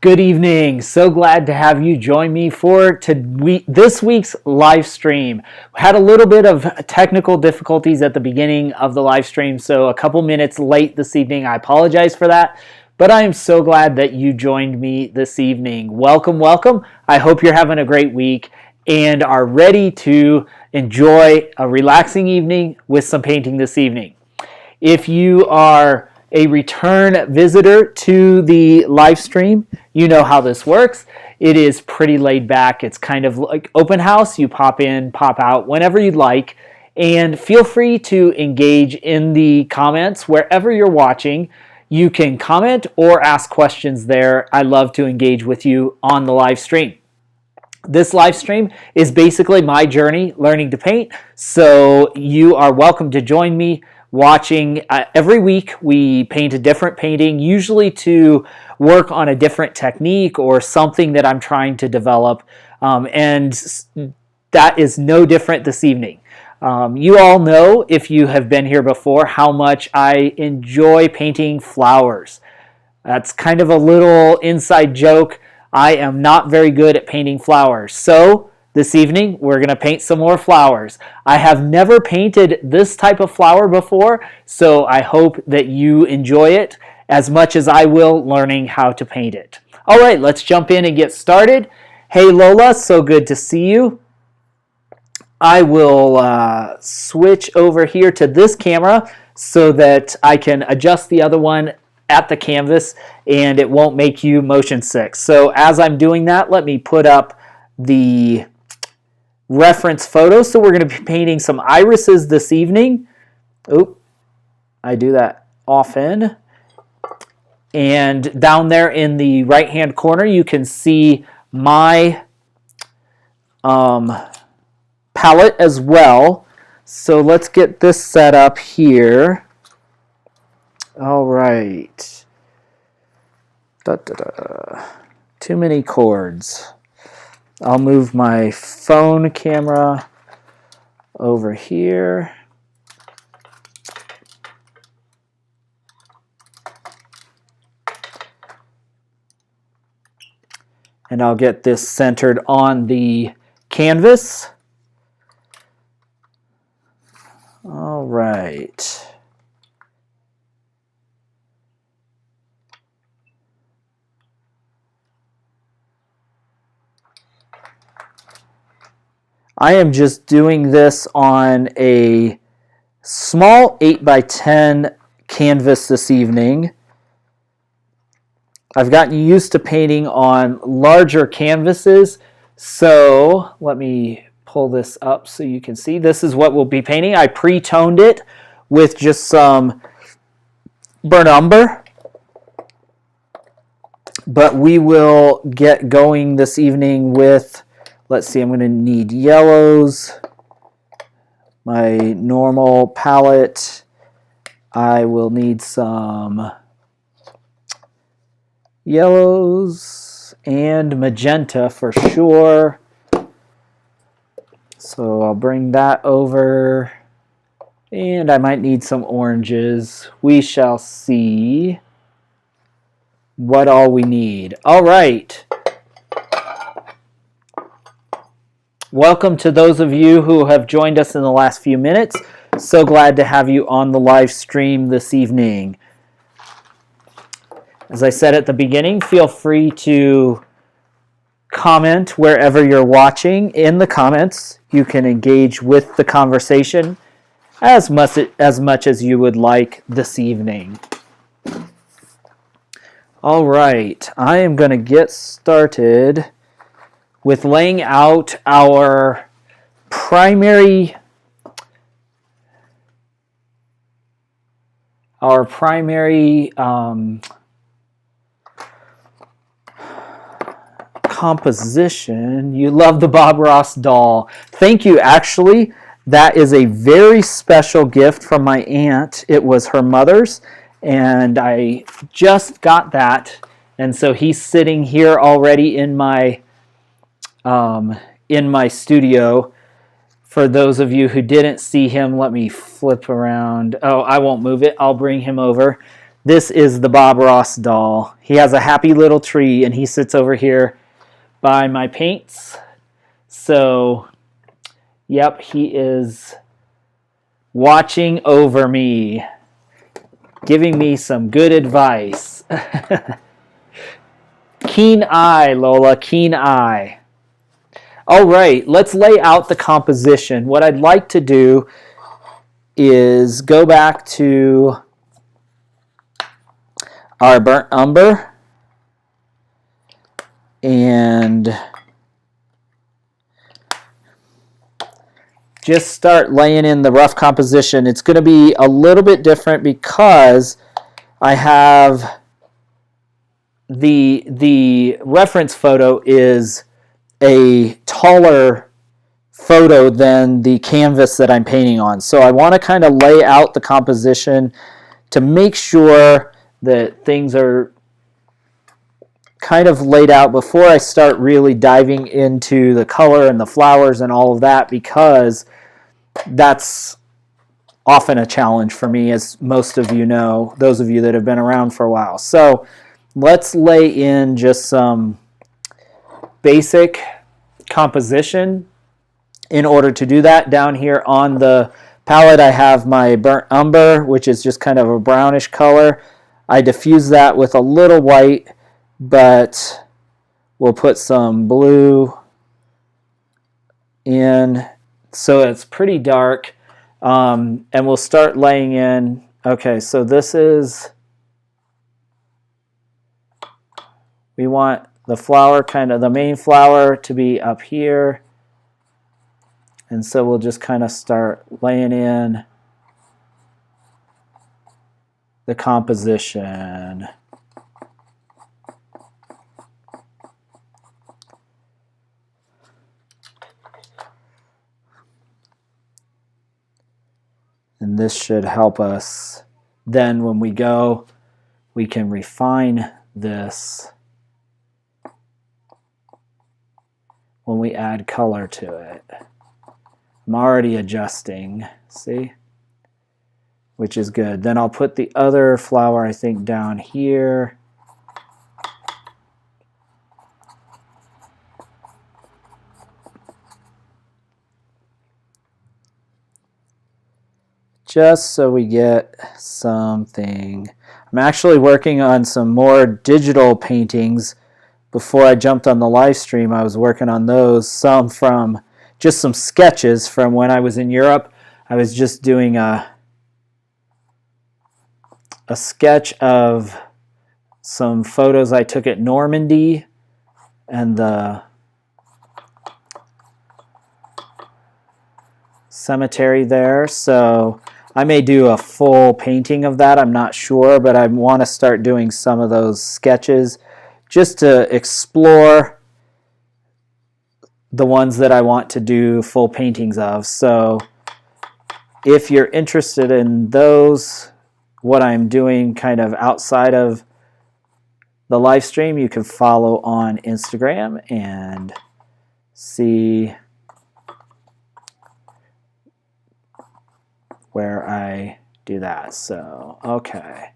Good evening. So glad to have you join me for this week's live stream. Had a little bit of technical difficulties at the beginning of the live stream, so a couple minutes late this evening. I apologize for that, but I am so glad that you joined me this evening. Welcome, welcome. I hope you're having a great week and are ready to enjoy a relaxing evening with some painting this evening. If you are a return visitor to the live stream, you know how this works. It is pretty laid back. It's kind of like open house. You pop in, pop out whenever you'd like, and feel free to engage in the comments wherever you're watching. You can comment or ask questions there. I love to engage with you on the live stream. This live stream is basically my journey learning to paint, so you are welcome to join me watching. Every week we paint a different painting, usually to work on a different technique or something that I'm trying to develop, and that is no different this evening. You all know, if you have been here before, how much I enjoy painting flowers. That's kind of a little inside joke. I am not very good at painting flowers, so this evening, we're going to paint some more flowers. I have never painted this type of flower before, so I hope that you enjoy it as much as I will learning how to paint it. All right, let's jump in and get started. Hey Lola, so good to see you. I will switch over here to this camera so that I can adjust the other one at the canvas and it won't make you motion sick. So as I'm doing that, let me put up the reference photo. So we're going to be painting some irises this evening. Oop, I do that often. And down there in the right hand corner you can see my palette as well. So let's get this set up here. All right. Too many cords. I'll move my phone camera over here. And I'll get this centered on the canvas. All right. I am just doing this on a small 8x10 canvas this evening. I've gotten used to painting on larger canvases, so let me pull this up so you can see. This is what we'll be painting. I pre-toned it with just some burnt umber, but we will get going this evening with, let's see, I'm going to need yellows, my normal palette. I will need some yellows and magenta for sure. So I'll bring that over. And I might need some oranges. We shall see what all we need. All right. Welcome to those of you who have joined us in the last few minutes. So glad to have you on the live stream this evening. As I said at the beginning, feel free to comment wherever you're watching. In the comments, you can engage with the conversation as much as you would like this evening. All right, I am going to get started with laying out our primary composition. You love the Bob Ross doll. Thank you. Actually, that is a very special gift from my aunt. It was her mother's, and I just got that. And so he's sitting here already in my studio. For those of you who didn't see him, let me flip around. Oh, I won't move it. I'll bring him over. This is the Bob Ross doll. He has a happy little tree, and he sits over here by my paints. So, yep, he is watching over me, giving me some good advice. Keen eye, Lola, keen eye. All right, let's lay out the composition. What I'd like to do is go back to our burnt umber and just start laying in the rough composition. It's going to be a little bit different because I have the reference photo is a taller photo than the canvas that I'm painting on. So I want to kind of lay out the composition to make sure that things are kind of laid out before I start really diving into the color and the flowers and all of that, because that's often a challenge for me, as most of you know, those of you that have been around for a while. So let's lay in just some basic composition. In order to do that, down here on the palette I have my burnt umber, which is just kind of a brownish color. I diffuse that with a little white, but we'll put some blue in so it's pretty dark, and we'll start laying in. Okay, so this is, we want the flower, kind of the main flower, to be up here, and so we'll just kind of start laying in the composition. And this should help us. Then when we go, we can refine this when we add color to it. I'm already adjusting, see? Which is good. Then I'll put the other flower, I think, down here. Just so we get something. I'm actually working on some more digital paintings. Before I jumped on the live stream, I was working on those, some from just some sketches from when I was in Europe. I was just doing a sketch of some photos I took at Normandy and the cemetery there. So I may do a full painting of that, I'm not sure, but I want to start doing some of those sketches just to explore the ones that I want to do full paintings of. So if you're interested in those, what I'm doing kind of outside of the live stream, you can follow on Instagram and see where I do that. So, okay.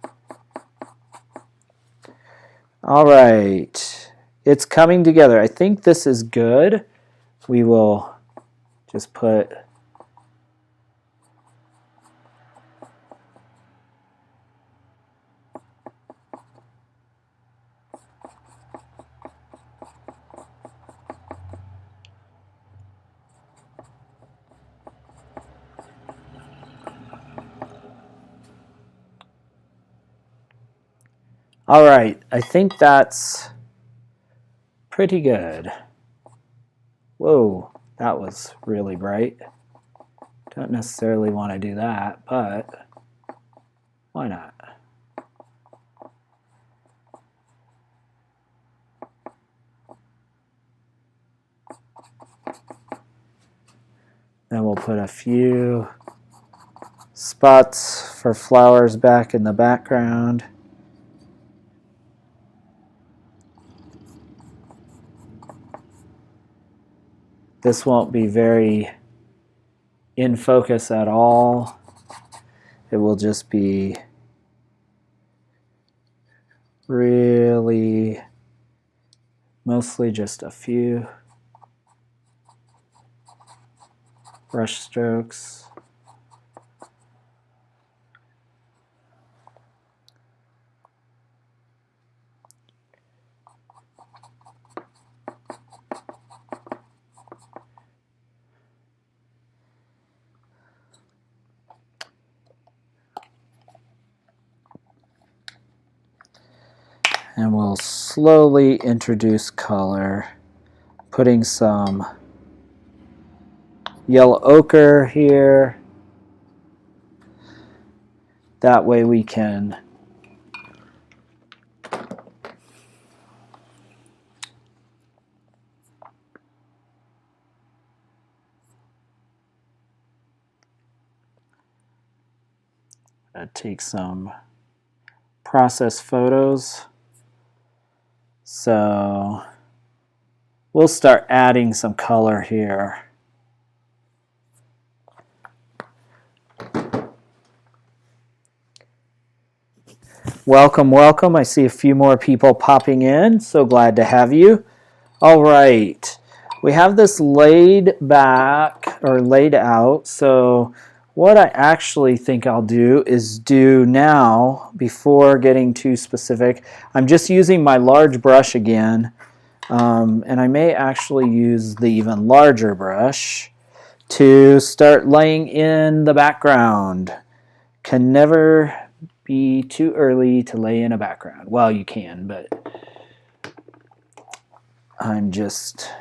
All right. It's coming together. I think this is good. We will just put all right, I think that's pretty good. Whoa, that was really bright. Don't necessarily want to do that, but why not? Then we'll put a few spots for flowers back in the background. This won't be very in focus at all. It will just be really mostly just a few brush strokes. And we'll slowly introduce color, putting some yellow ochre here. That way we can take some process photos. So we'll start adding some color here. Welcome, welcome. I see a few more people popping in. So glad to have you. All right. We have this laid back or laid out. So what I actually think I'll do is do now, before getting too specific, I'm just using my large brush again. And I may actually use the even larger brush to start laying in the background. Can never be too early to lay in a background. Well, you can, but I'm just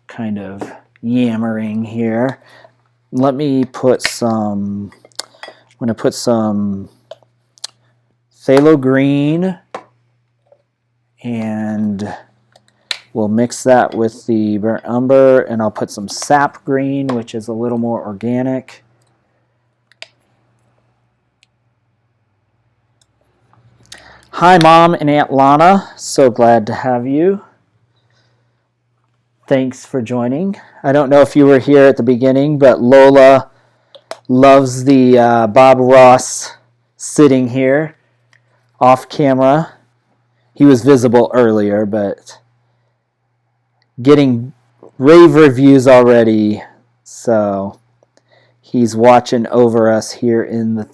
kind of yammering here. Let me put some, I'm going to put some phthalo green, and we'll mix that with the burnt umber, and I'll put some sap green, which is a little more organic. Hi, Mom and Aunt Lana. So glad to have you. Thanks for joining. I don't know if you were here at the beginning, but Lola loves the Bob Ross sitting here off camera. He was visible earlier, but getting rave reviews already. So he's watching over us here in the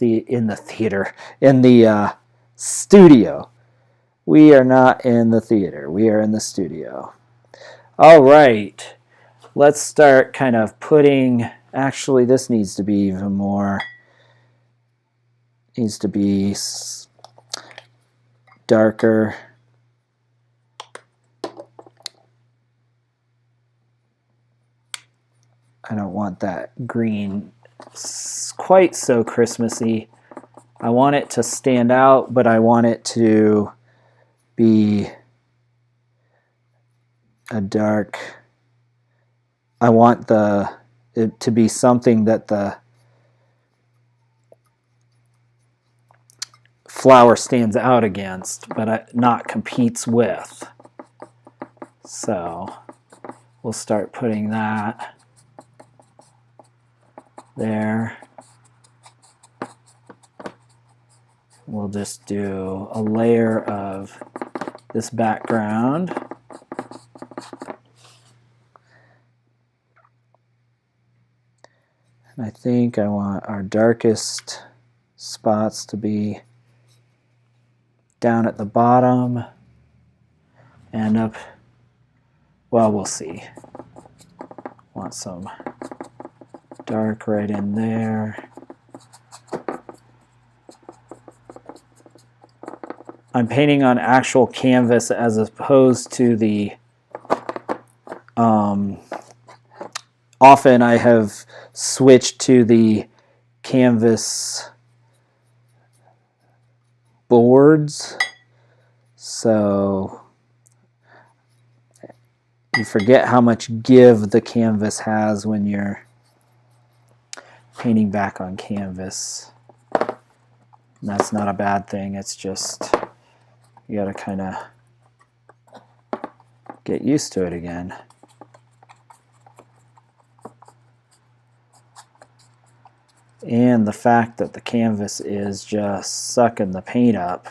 studio. We are not in the theater. We are in the studio. All right. Let's start kind of putting, actually this needs to be even more, needs to be darker. I don't want that green quite so Christmassy. I want it to stand out, but I want it to be a dark, I want it to be something that the flower stands out against, but not competes with. So we'll start putting that there. We'll just do a layer of this background. And I think I want our darkest spots to be down at the bottom and up, well, we'll see. Want some dark right in there. I'm painting on actual canvas as opposed to the, often I have switched to the canvas boards, so you forget how much give the canvas has when you're painting back on canvas. And that's not a bad thing, it's just you gotta kind of get used to it again. And the fact that the canvas is just sucking the paint up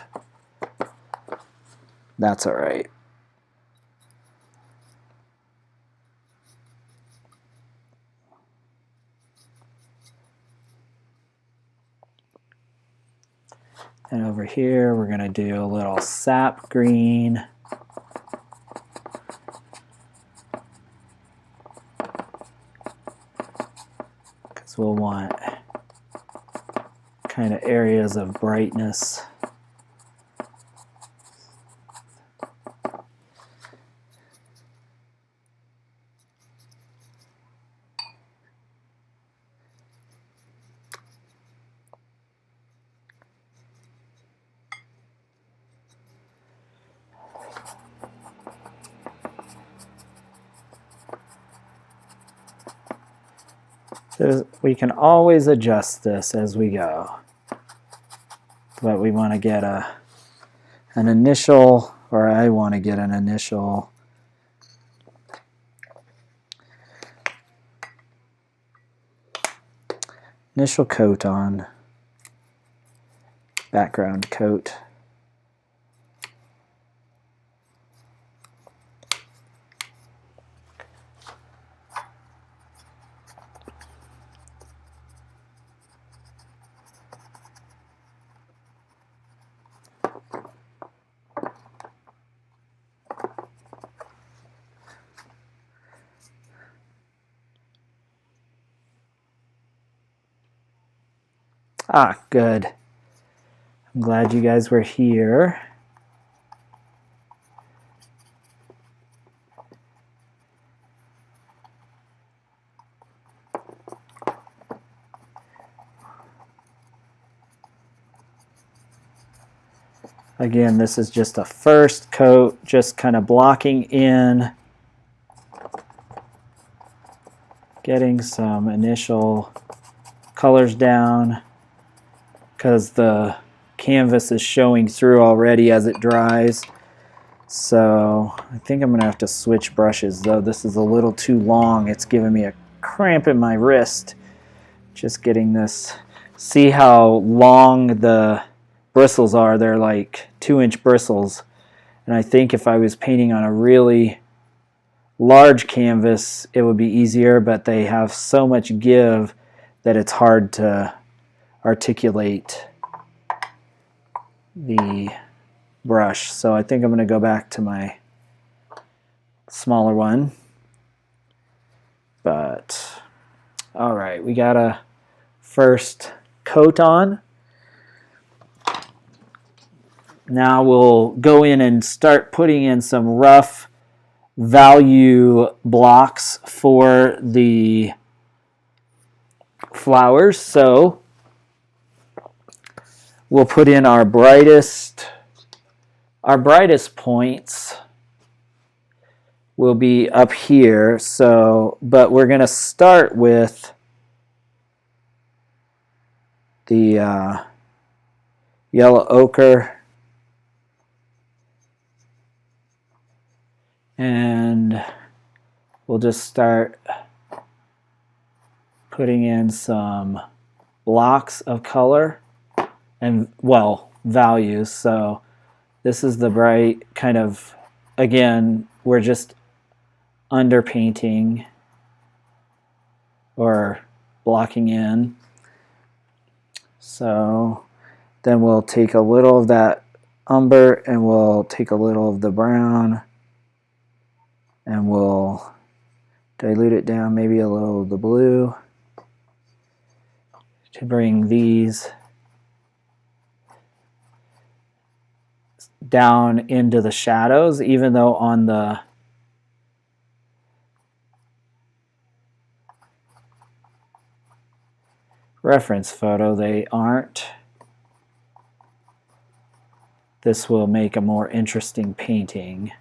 That's all right. And over here, we're going to do a little sap green. Because we'll want kind of areas of brightness. We can always adjust this as we go, but we want to get an initial, or I want to get an initial coat on, background coat. Ah, good. I'm glad you guys were here. Again, this is just a first coat, just kind of blocking in, getting some initial colors down, because the canvas is showing through already as it dries. So I think I'm going to have to switch brushes, though. This is a little too long. It's giving me a cramp in my wrist. Just getting this. See how long the bristles are? They're like 2-inch bristles. And I think if I was painting on a really large canvas, it would be easier, but they have so much give that it's hard to articulate the brush. So I think I'm going to go back to my smaller one. But all right, we got a first coat on. Now we'll go in and start putting in some rough value blocks for the flowers. So we'll put in our brightest points will be up here. So, but we're going to start with the yellow ochre, and we'll just start putting in some blocks of color and, well, values. So this is the bright kind of, again, we're just underpainting or blocking in. So then we'll take a little of that umber and we'll take a little of the brown and we'll dilute it down, maybe a little of the blue, to bring these down into the shadows, even though on the reference photo they aren't. This will make a more interesting painting.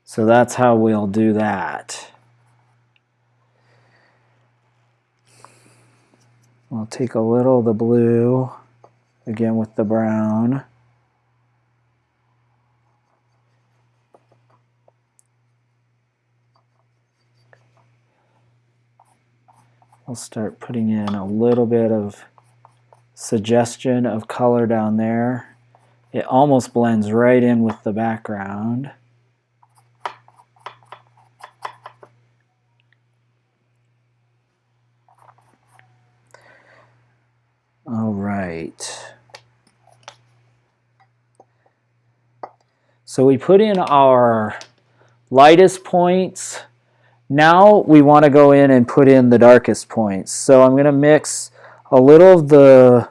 So that's how we'll do that. We'll take a little of the blue, again with the brown. I'll start putting in a little bit of suggestion of color down there. It almost blends right in with the background. All right. So we put in our lightest points. Now we want to go in and put in the darkest points. So I'm going to mix a little of the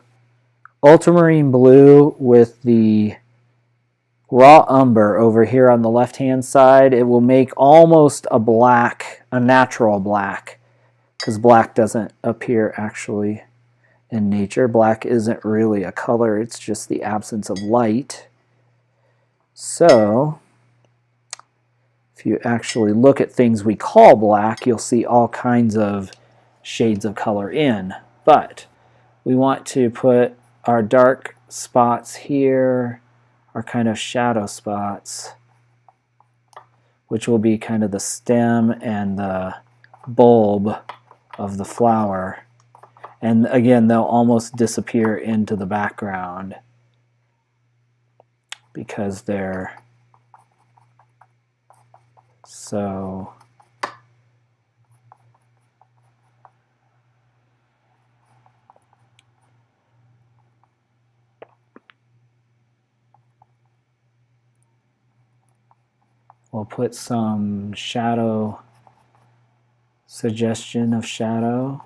ultramarine blue with the raw umber over here on the left hand side. It will make almost a black, a natural black, because black doesn't appear actually in nature. Black isn't really a color, it's just the absence of light. So if you actually look at things we call black, you'll see all kinds of shades of color in. But we want to put our dark spots here, our kind of shadow spots, which will be kind of the stem and the bulb of the flower. And again, they'll almost disappear into the background because they're so we'll put some shadow, suggestion of shadow.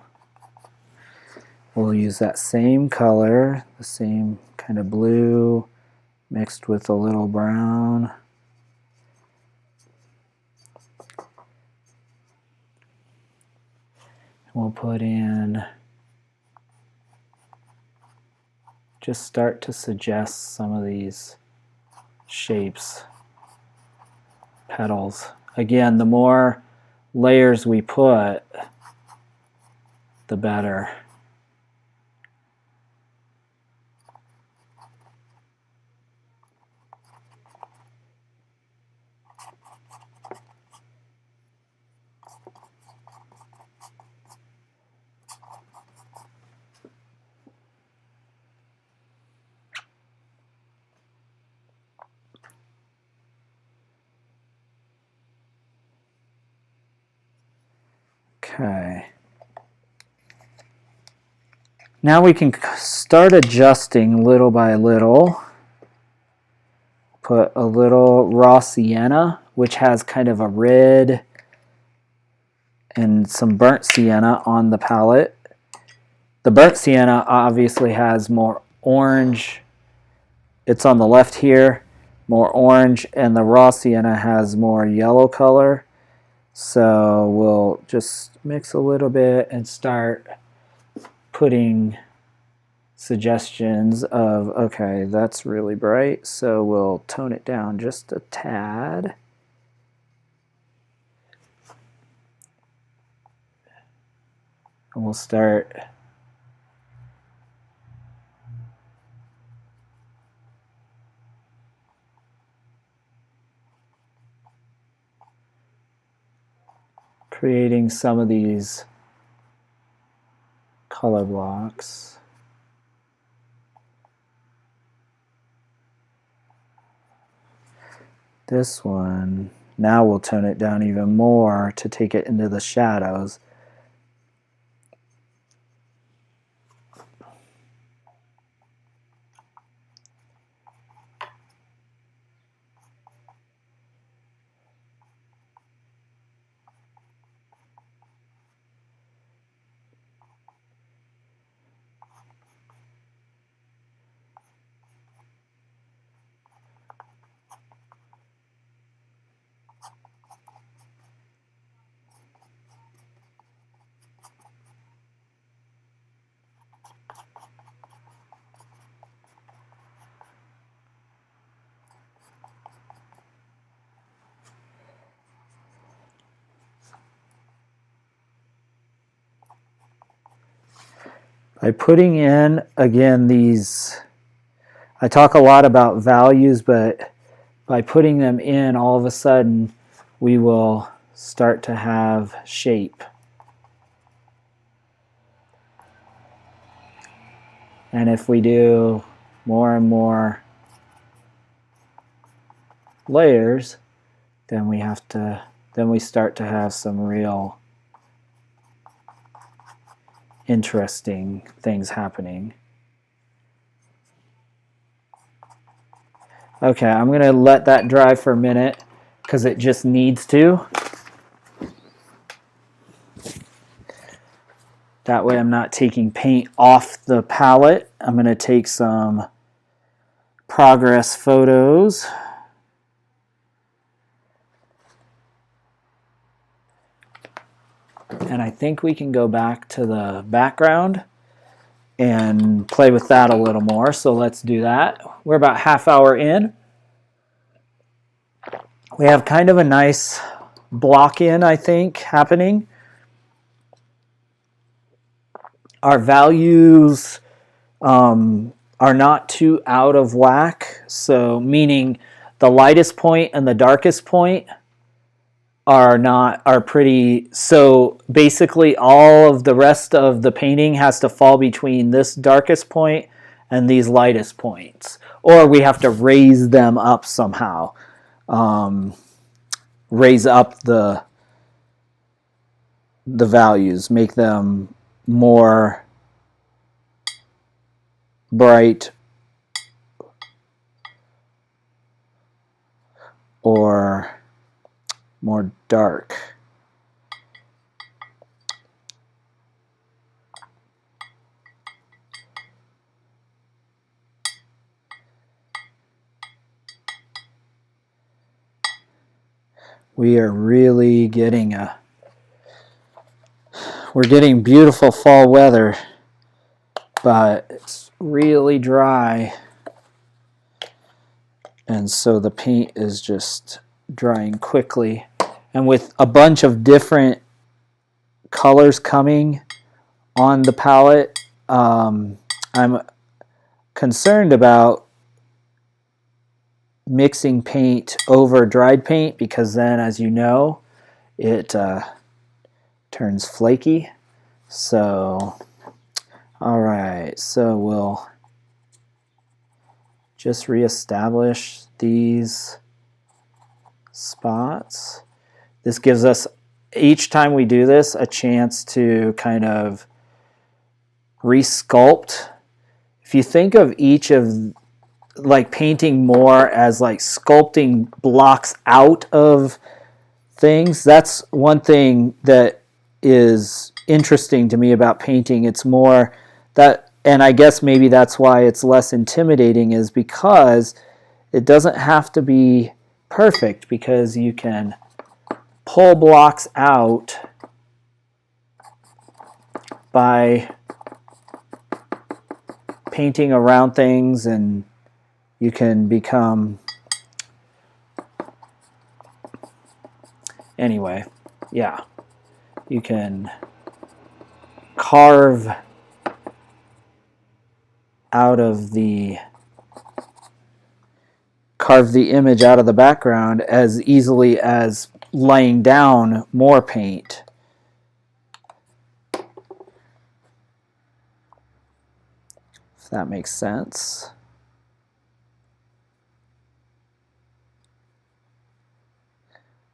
We'll use that same color, the same kind of blue mixed with a little brown. We'll put in, just start to suggest some of these shapes, petals. Again, the more layers we put, the better. Okay. Now we can start adjusting little by little. Put a little raw sienna, which has kind of a red and some burnt sienna on the palette. The burnt sienna obviously has more orange. It's on the left here, more orange, and the raw sienna has more yellow color. So we'll just mix a little bit and start putting suggestions of, okay, that's really bright, so we'll tone it down just a tad. And we'll start creating some of these color blocks. This one, now we'll tone it down even more to take it into the shadows. By putting in, again, these, I talk a lot about values, but by putting them in, all of a sudden, we will start to have shape. And if we do more and more layers, then we start to have some real interesting things happening. Okay, I'm going to let that dry for a minute because it just needs to. That way I'm not taking paint off the palette. I'm going to take some progress photos. And I think we can go back to the background and play with that a little more. So let's do that. We're about half hour in. We have kind of a nice block in, I think, happening. Our values are not too out of whack. So meaning the lightest point and the darkest point are pretty, so basically all of the rest of the painting has to fall between this darkest point and these lightest points, or we have to raise them up somehow, raise up the values, make them more bright or more dark. We are really getting we're getting beautiful fall weather, but it's really dry, and so the paint is just drying quickly. And with a bunch of different colors coming on the palette, I'm concerned about mixing paint over dried paint, because then, as you know, it turns flaky. So, all right, so we'll just reestablish these spots. This gives us, each time we do this, a chance to kind of resculpt. If you think of each of, like, painting more as like sculpting blocks out of things, that's one thing that is interesting to me about painting. It's more that, and I guess maybe that's why it's less intimidating, is because it doesn't have to be perfect, because you can pull blocks out by painting around things, and you can become, anyway, yeah, you can carve the image out of the background as easily as laying down more paint. If that makes sense.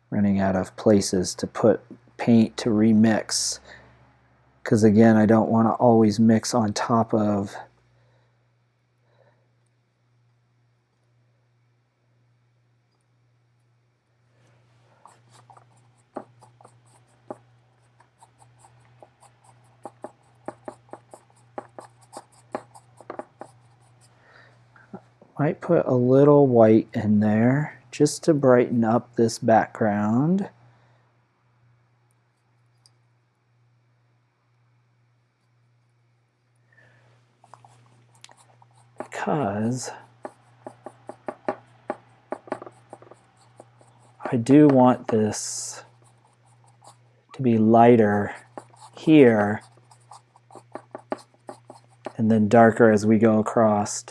Running out of places to put paint to remix, because again, I don't want to always mix on top of might put a little white in there just to brighten up this background. Because I do want this to be lighter here and then darker as we go across.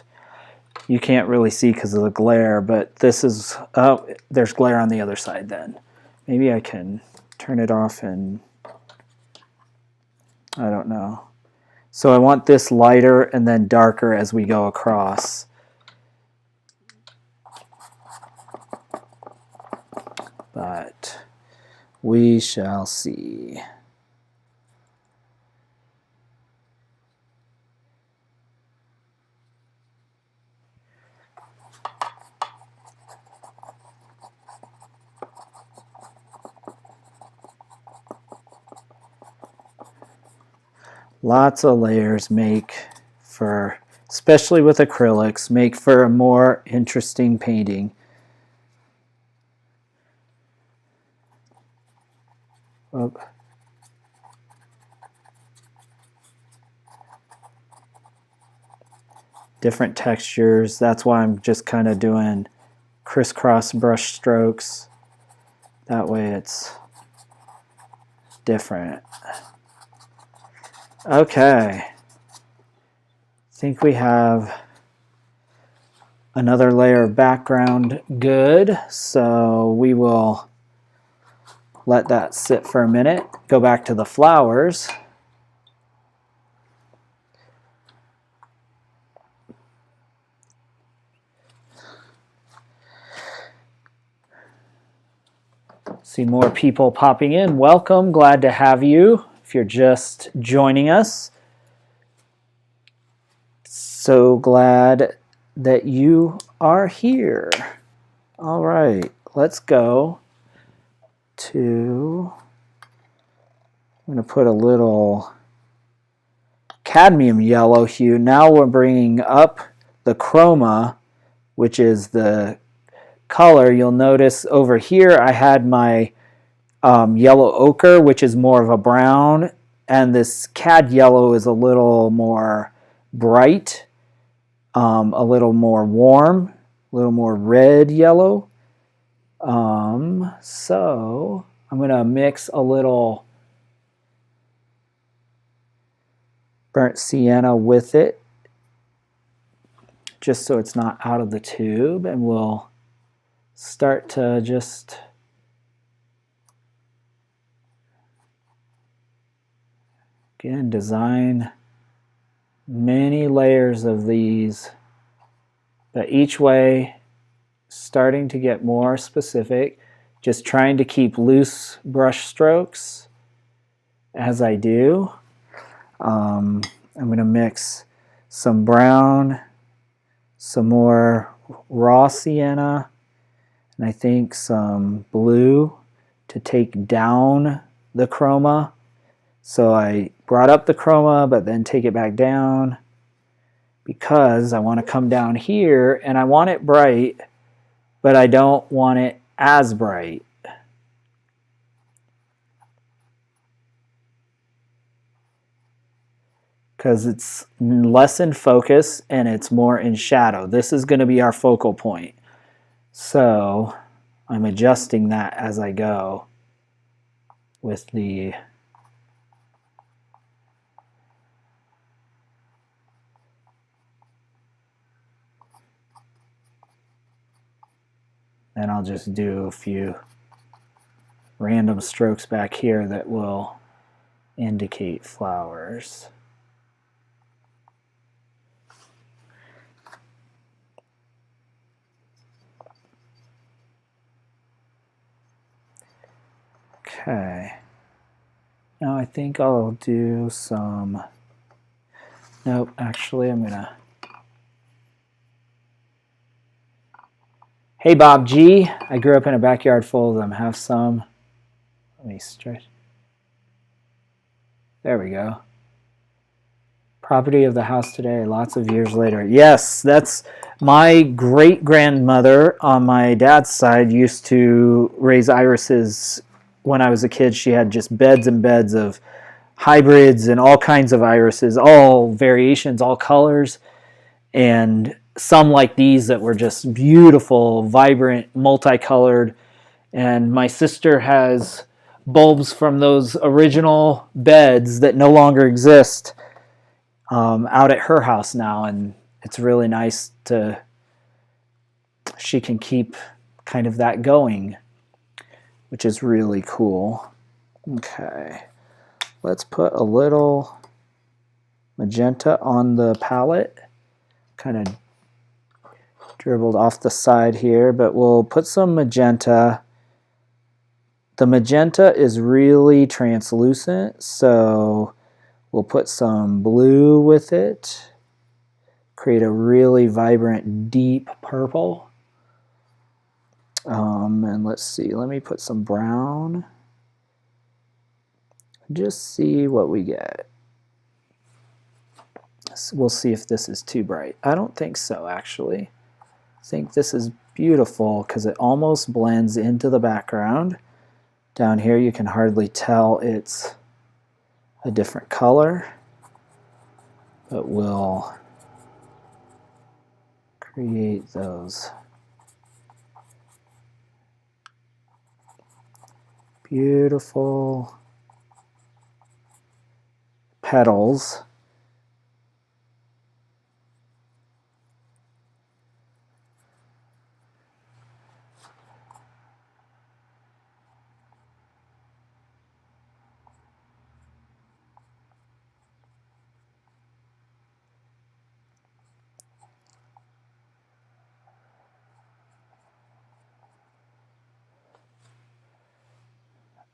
You can't really see because of the glare, but this is, oh, there's glare on the other side then. Maybe I can turn it off and, I don't know. So I want this lighter and then darker as we go across. But we shall see. Lots of layers make for, especially with acrylics, make for a more interesting painting. Oh. Different textures. That's why I'm just kind of doing crisscross brush strokes. That way it's different. Okay. I think we have another layer of background good. So we will let that sit for a minute. Go back to the flowers. See more people popping in. Welcome, glad to have you. If you're just joining us, so glad that you are here. All right, let's go to, I'm going to put a little cadmium yellow hue. Now we're bringing up the chroma, which is the color. You'll notice over here I had my yellow ochre, which is more of a brown, and this cad yellow is a little more bright, a little more warm, a little more red yellow. So I'm going to mix a little burnt sienna with it, just so it's not out of the tube, and we'll start to just again design many layers of these, but each way starting to get more specific, just trying to keep loose brush strokes as I do. I'm going to mix some brown, some more raw sienna, and I think some blue to take down the chroma. So I brought up the chroma, but then take it back down because I want to come down here and I want it bright, but I don't want it as bright. Because it's less in focus and it's more in shadow. This is going to be our focal point. So I'm adjusting that as I go with the and I'll just do a few random strokes back here that will indicate flowers. Okay, now I think I'll do some, nope, actually I'm gonna, hey Bob G, I grew up in a backyard full of them, have some, let me stretch, there we go. Property of the house today, lots of years later. Yes, that's my great-grandmother on my dad's side used to raise irises. When I was a kid, she had just beds and beds of hybrids and all kinds of irises, all variations, all colors, and some like these that were just beautiful, vibrant, multicolored. And my sister has bulbs from those original beds that no longer exist out at her house now, and it's really nice to, she can keep kind of that going, which is really cool. Okay, let's put a little magenta on the palette. Kind of dribbled off the side here, but we'll put some magenta. The magenta is really translucent, so we'll put some blue with it. Create a really vibrant, deep purple. And let's see, let me put some brown. Just see what we get. So we'll see if this is too bright. I don't think so, actually. I think this is beautiful because it almost blends into the background. Down here you can hardly tell it's a different color, but we'll create those beautiful petals.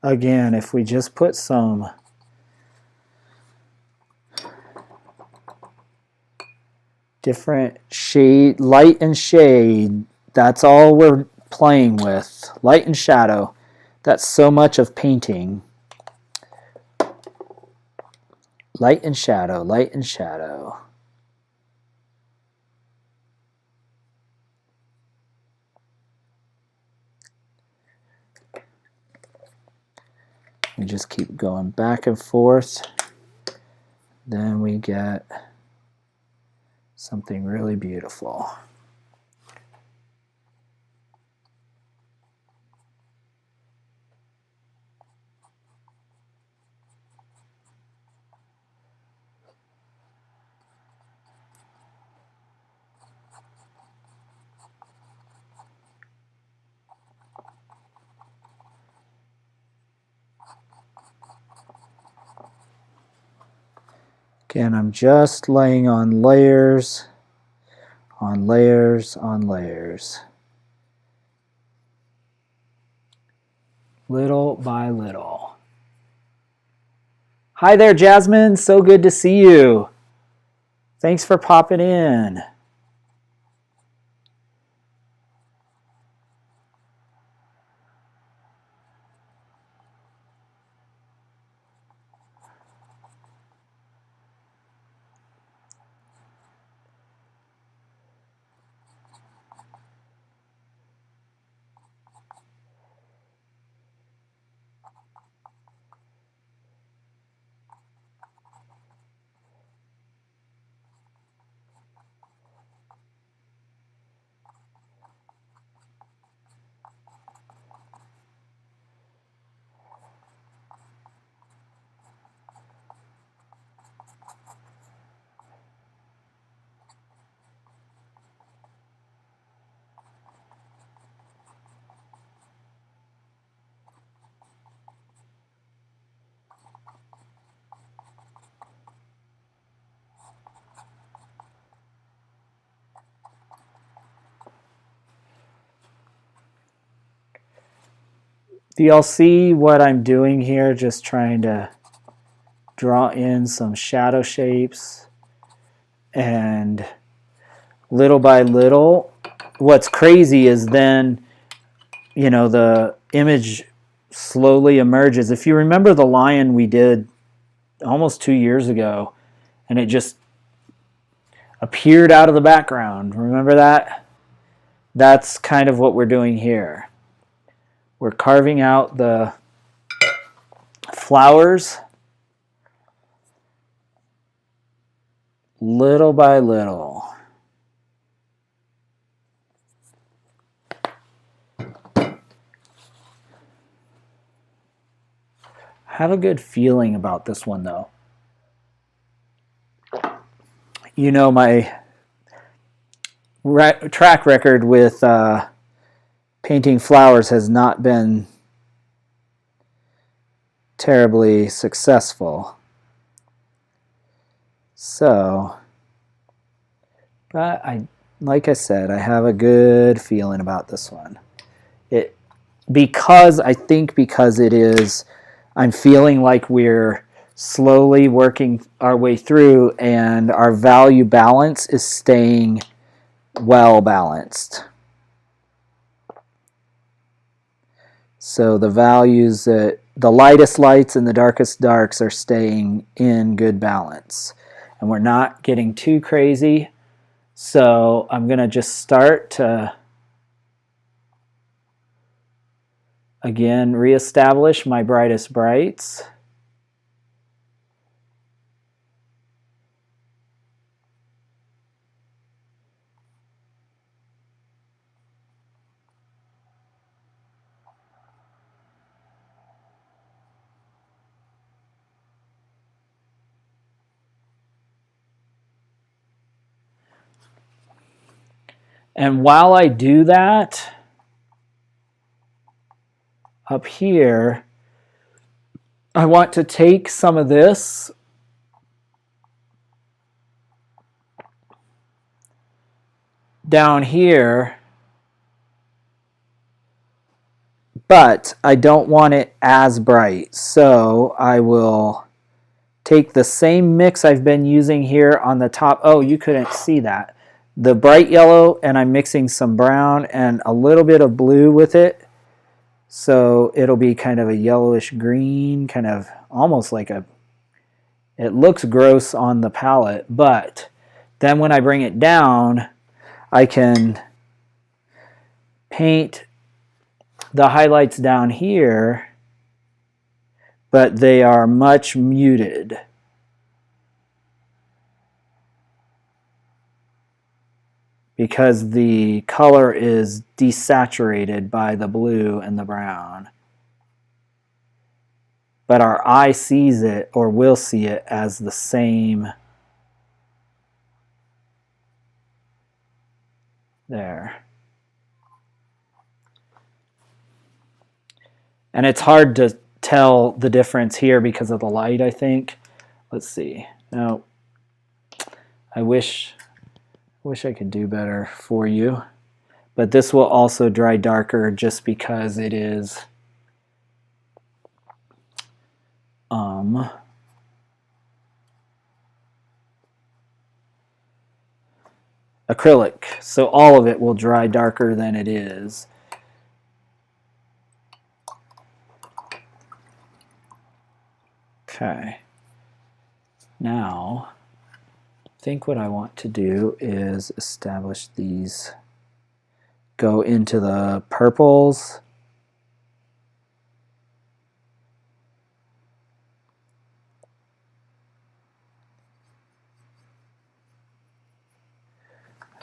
Again, if we just put some different shade, light and shade, that's all we're playing with. Light and shadow. That's so much of painting. Light and shadow, light and shadow. We just keep going back and forth. Then we get something really beautiful. Again, I'm just laying on layers, on layers, on layers. Little by little. Hi there, Jasmine. So good to see you. Thanks for popping in. Do y'all see what I'm doing here? Just trying to draw in some shadow shapes. And little by little, what's crazy is then, you know, the image slowly emerges. If you remember the lion we did almost 2 years ago, and it just appeared out of the background. Remember that? That's kind of what we're doing here. We're carving out the flowers little by little. I have a good feeling about this one, though. You know, my track record with painting flowers has not been terribly successful. So, but like I said, I have a good feeling about this one. Because it is, I'm feeling like we're slowly working our way through and our value balance is staying well balanced. So the values that the lightest lights and the darkest darks are staying in good balance. And we're not getting too crazy. So I'm going to just start to, again, reestablish my brightest brights. And while I do that, up here, I want to take some of this down here, but I don't want it as bright. So I will take the same mix I've been using here on the top. Oh, you couldn't see that. The bright yellow, and I'm mixing some brown and a little bit of blue with it. So it'll be kind of a yellowish green, kind of almost like a, it looks gross on the palette, but then when I bring it down, I can paint the highlights down here, but they are much muted. Because the color is desaturated by the blue and the brown. But our eye sees it, or will see it, as the same. There. And it's hard to tell the difference here because of the light, I think. Let's see. Now, I wish I could do better for you. But this will also dry darker just because it is acrylic. So all of it will dry darker than it is. Okay. Now, I think what I want to do is establish these, go into the purples.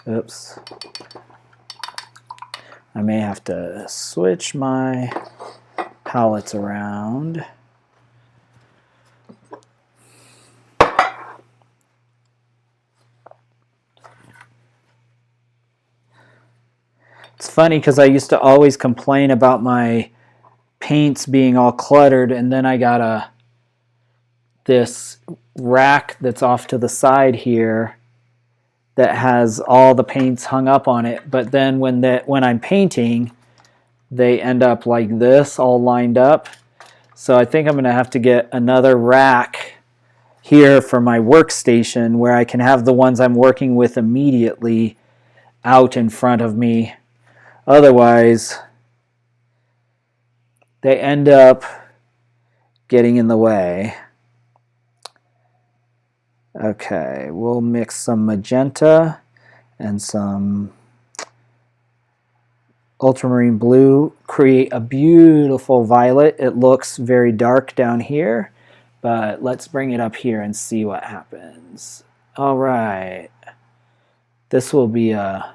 Oops. I may have to switch my palettes around. It's funny because I used to always complain about my paints being all cluttered, and then I got this rack that's off to the side here that has all the paints hung up on it, but then when I'm painting, they end up like this, all lined up. So I think I'm going to have to get another rack here for my workstation where I can have the ones I'm working with immediately out in front of me. Otherwise, they end up getting in the way. Okay, we'll mix some magenta and some ultramarine blue, create a beautiful violet. It looks very dark down here, but let's bring it up here and see what happens. All right, this will be a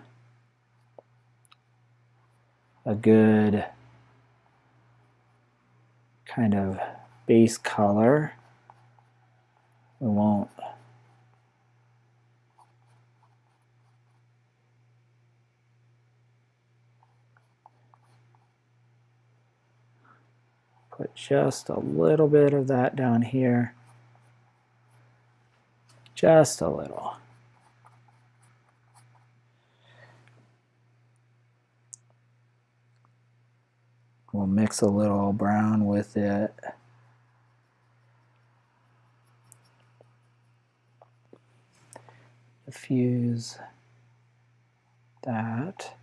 good kind of base color. We won't put just a little bit of that down here. Just a little. We'll mix a little brown with it. Diffuse that.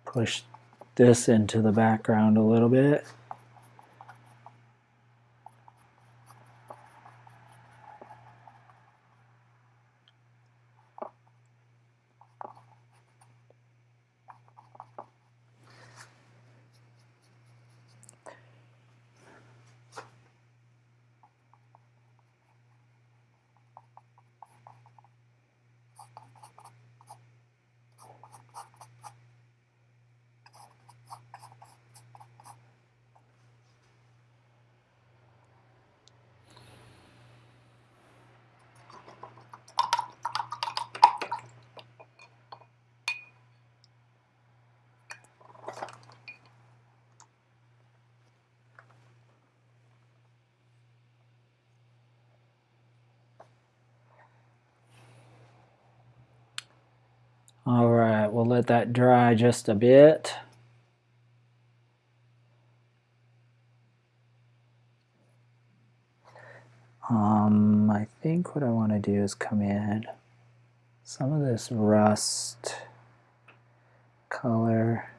Push this into the background a little bit. All right, we'll let that dry just a bit. I think what I want to do is come in some of this rust color.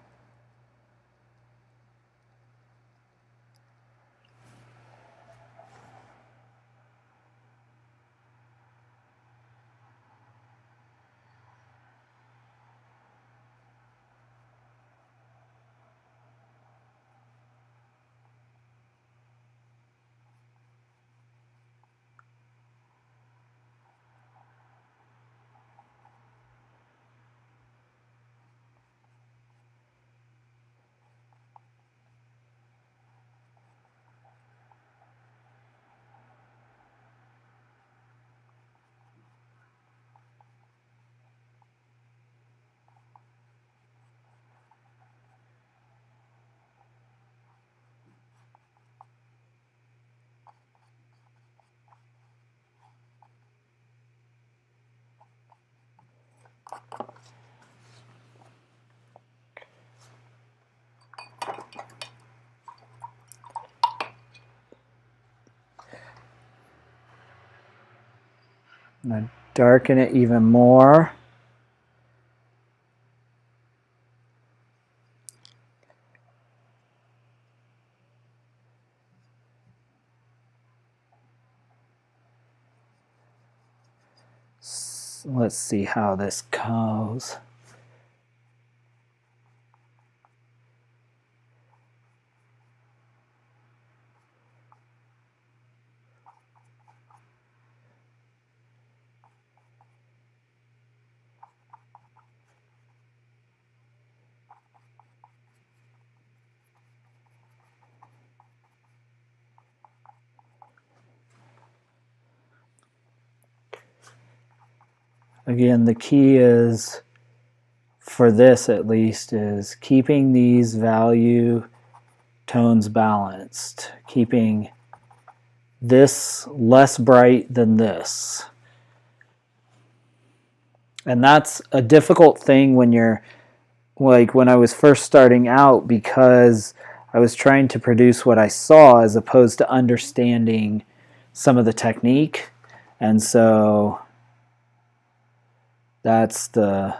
I'm going to darken it even more. Let's see how this goes. Again, the key is, for this at least, is keeping these value tones balanced, keeping this less bright than this. And that's a difficult thing when you're, like when I was first starting out, because I was trying to produce what I saw as opposed to understanding some of the technique. And so that's the,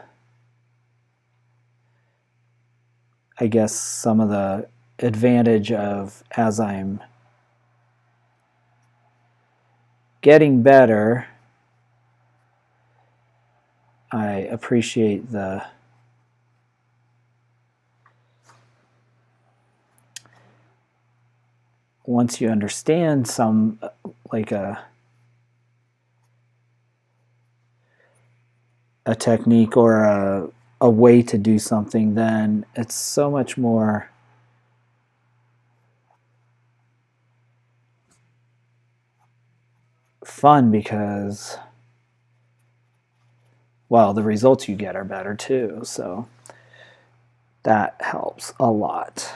I guess, some of the advantage of, as I'm getting better, I appreciate the once you understand some, like a technique or a way to do something, then it's so much more fun because, well, the results you get are better too. So that helps a lot.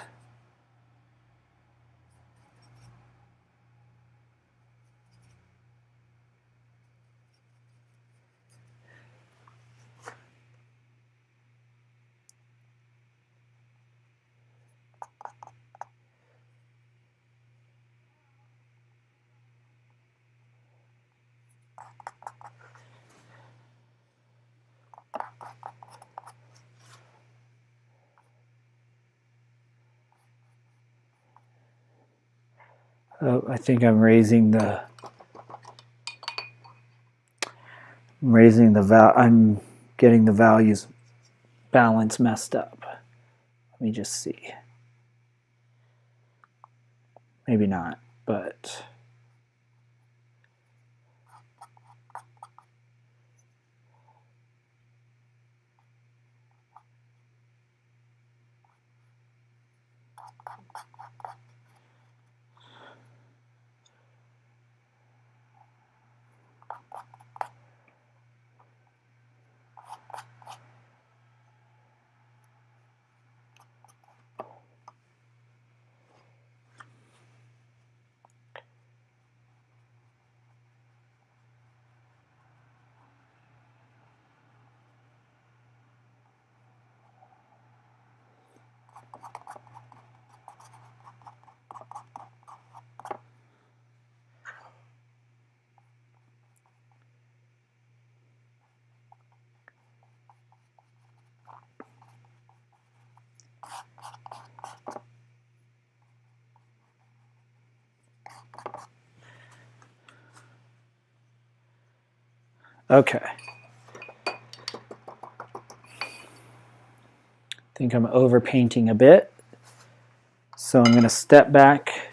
Oh, I think I'm raising the I'm getting the values balance messed up. Let me just see. Maybe not, but okay. I think I'm overpainting a bit. So I'm going to step back,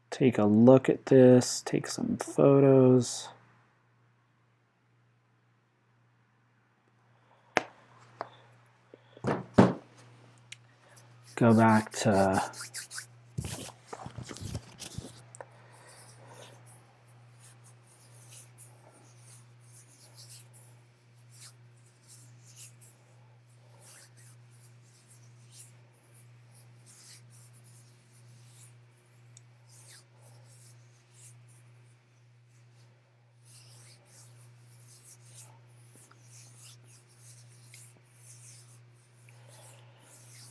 take a look at this, take some photos. Go back to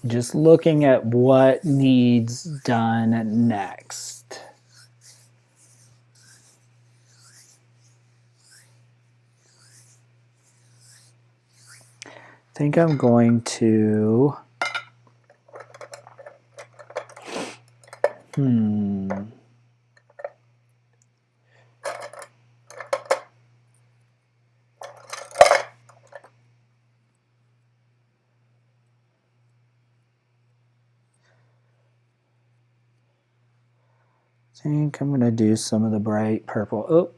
just looking at what needs done next. I think I'm going to think I'm going to do some of the bright purple. Oh,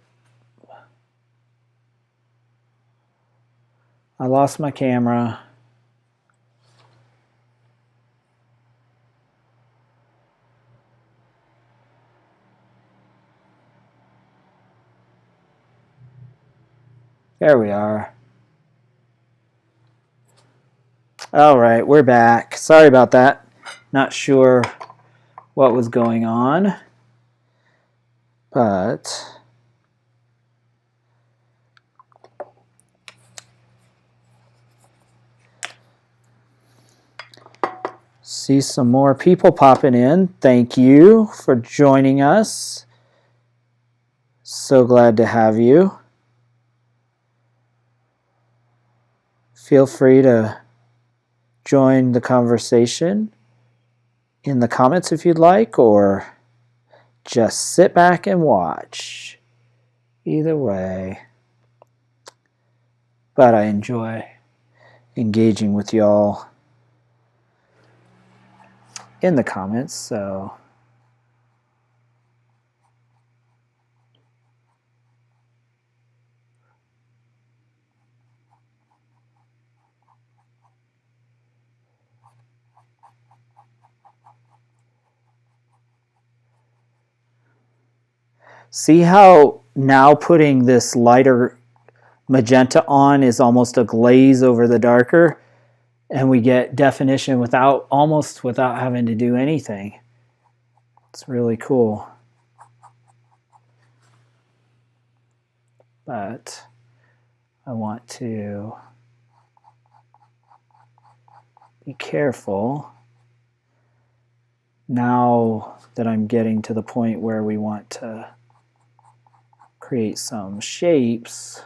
I lost my camera. There we are. All right, we're back. Sorry about that. Not sure what was going on, but see some more people popping in. Thank you for joining us. So glad to have you. Feel free to join the conversation in the comments if you'd like, or just sit back and watch. Either way. But I enjoy engaging with y'all in the comments, so See how now putting this lighter magenta on is almost a glaze over the darker, and we get definition almost without having to do anything. It's really cool. But I want to be careful now that I'm getting to the point where we want to create some shapes.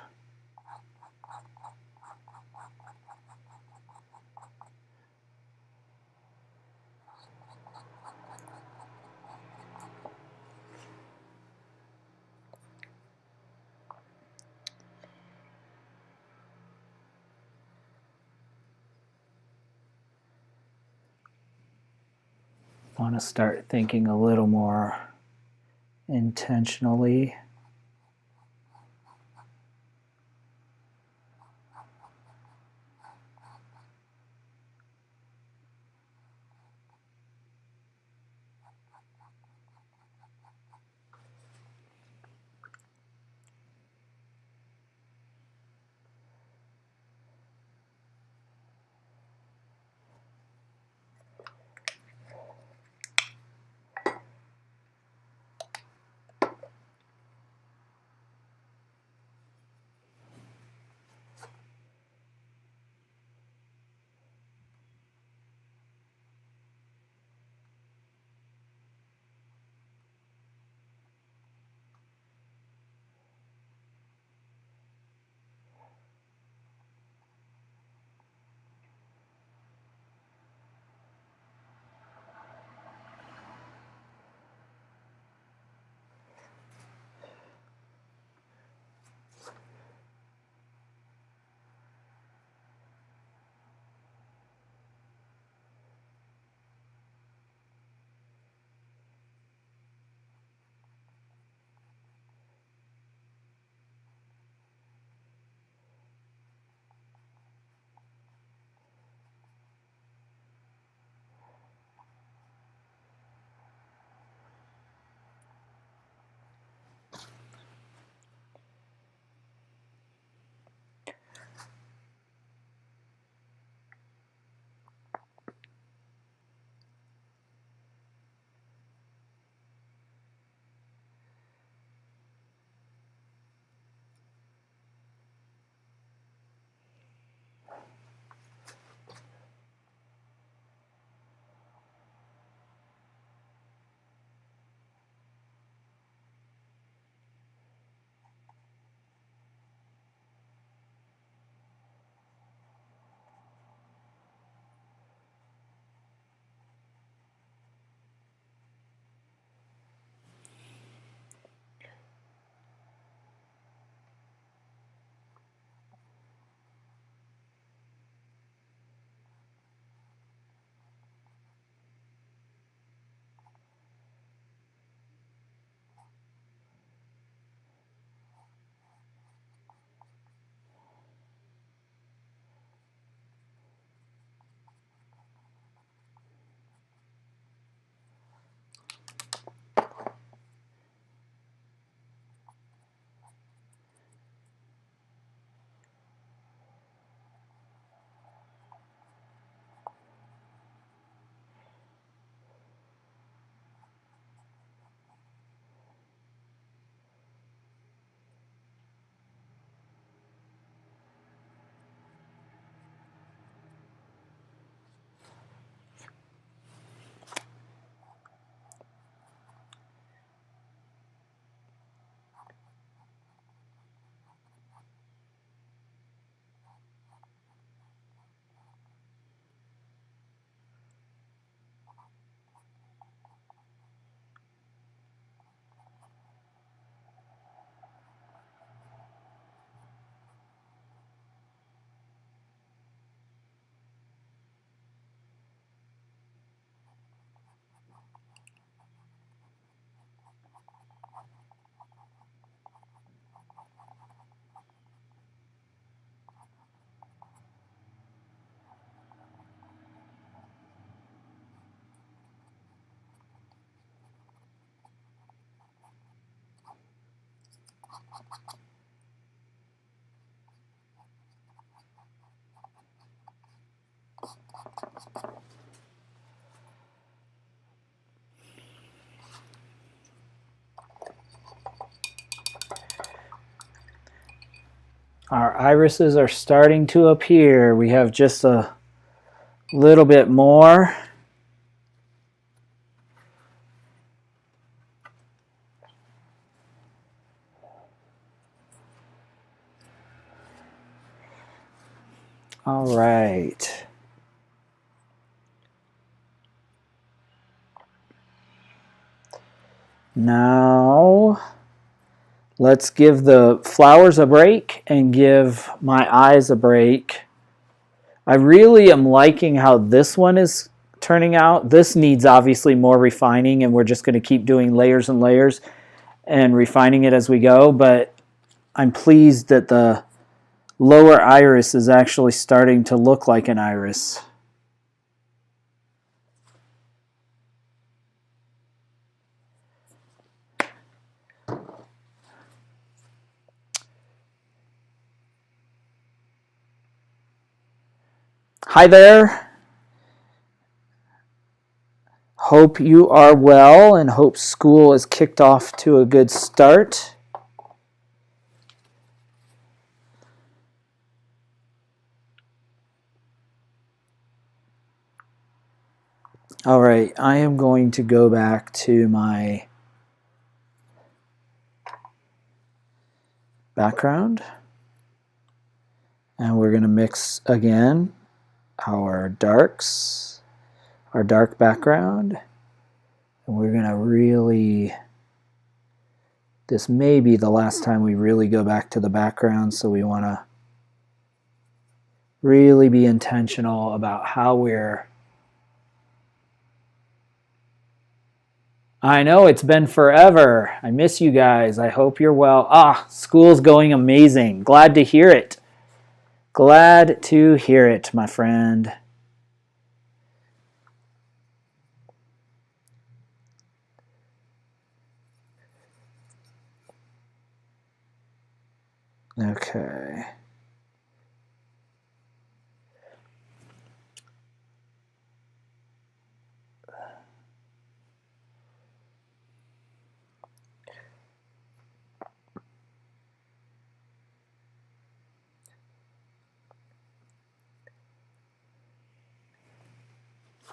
I want to start thinking a little more intentionally. Our irises are starting to appear. We have just a little bit more. All right. Now, let's give the flowers a break and give my eyes a break. I really am liking how this one is turning out. This needs obviously more refining, and we're just going to keep doing layers and layers and refining it as we go, but I'm pleased that the lower iris is actually starting to look like an iris. Hi there. Hope you are well and hope school is kicked off to a good start. All right, I am going to go back to my background and we're going to mix again our darks, our dark background, and we're going to really, this may be the last time we really go back to the background, so we want to really be intentional about how we're, I know it's been forever. I miss you guys. I hope you're well. School's going amazing. Glad to hear it. Glad to hear it, my friend. Okay.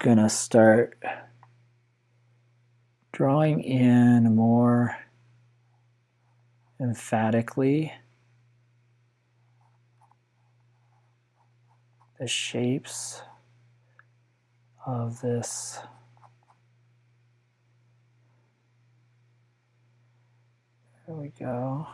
Gonna start drawing in more emphatically the shapes of this there we go.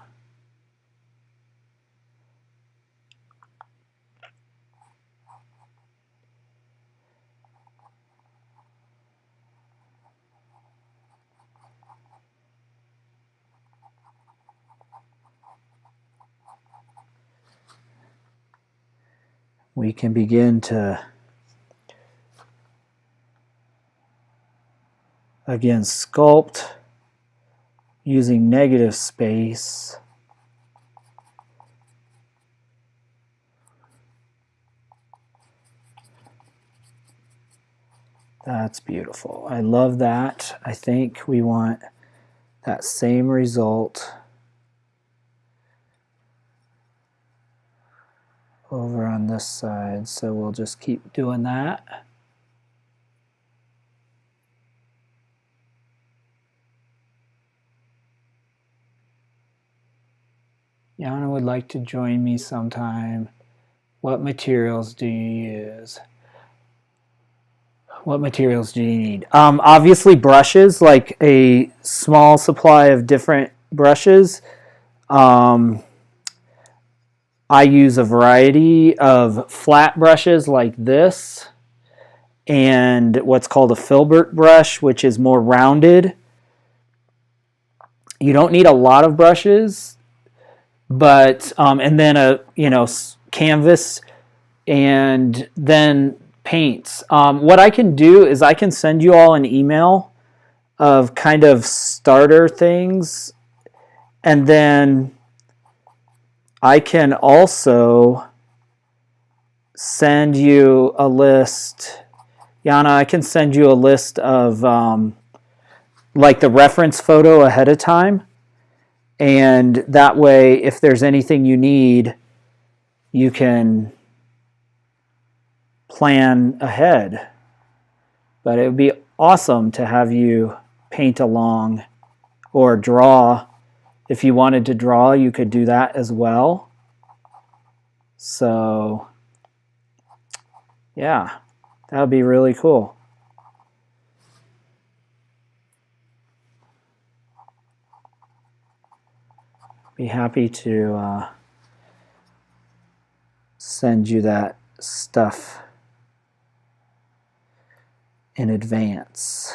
We can begin to again sculpt using negative space. That's beautiful. I love that. I think we want that same result over on this side, so we'll just keep doing that. Yana would like to join me sometime. What materials do you use? What materials do you need? Obviously brushes, like a small supply of different brushes. I use a variety of flat brushes like this and what's called a filbert brush, which is more rounded. You don't need a lot of brushes, but and then a canvas and then paints. What I can do is I can send you all an email of kind of starter things, and then I can also send you a list. Yana, I can send you a list of like the reference photo ahead of time, and that way if there's anything you need, you can plan ahead. But it would be awesome to have you paint along or draw. If you wanted to draw, you could do that as well. So, yeah, that would be really cool. Be happy to send you that stuff in advance.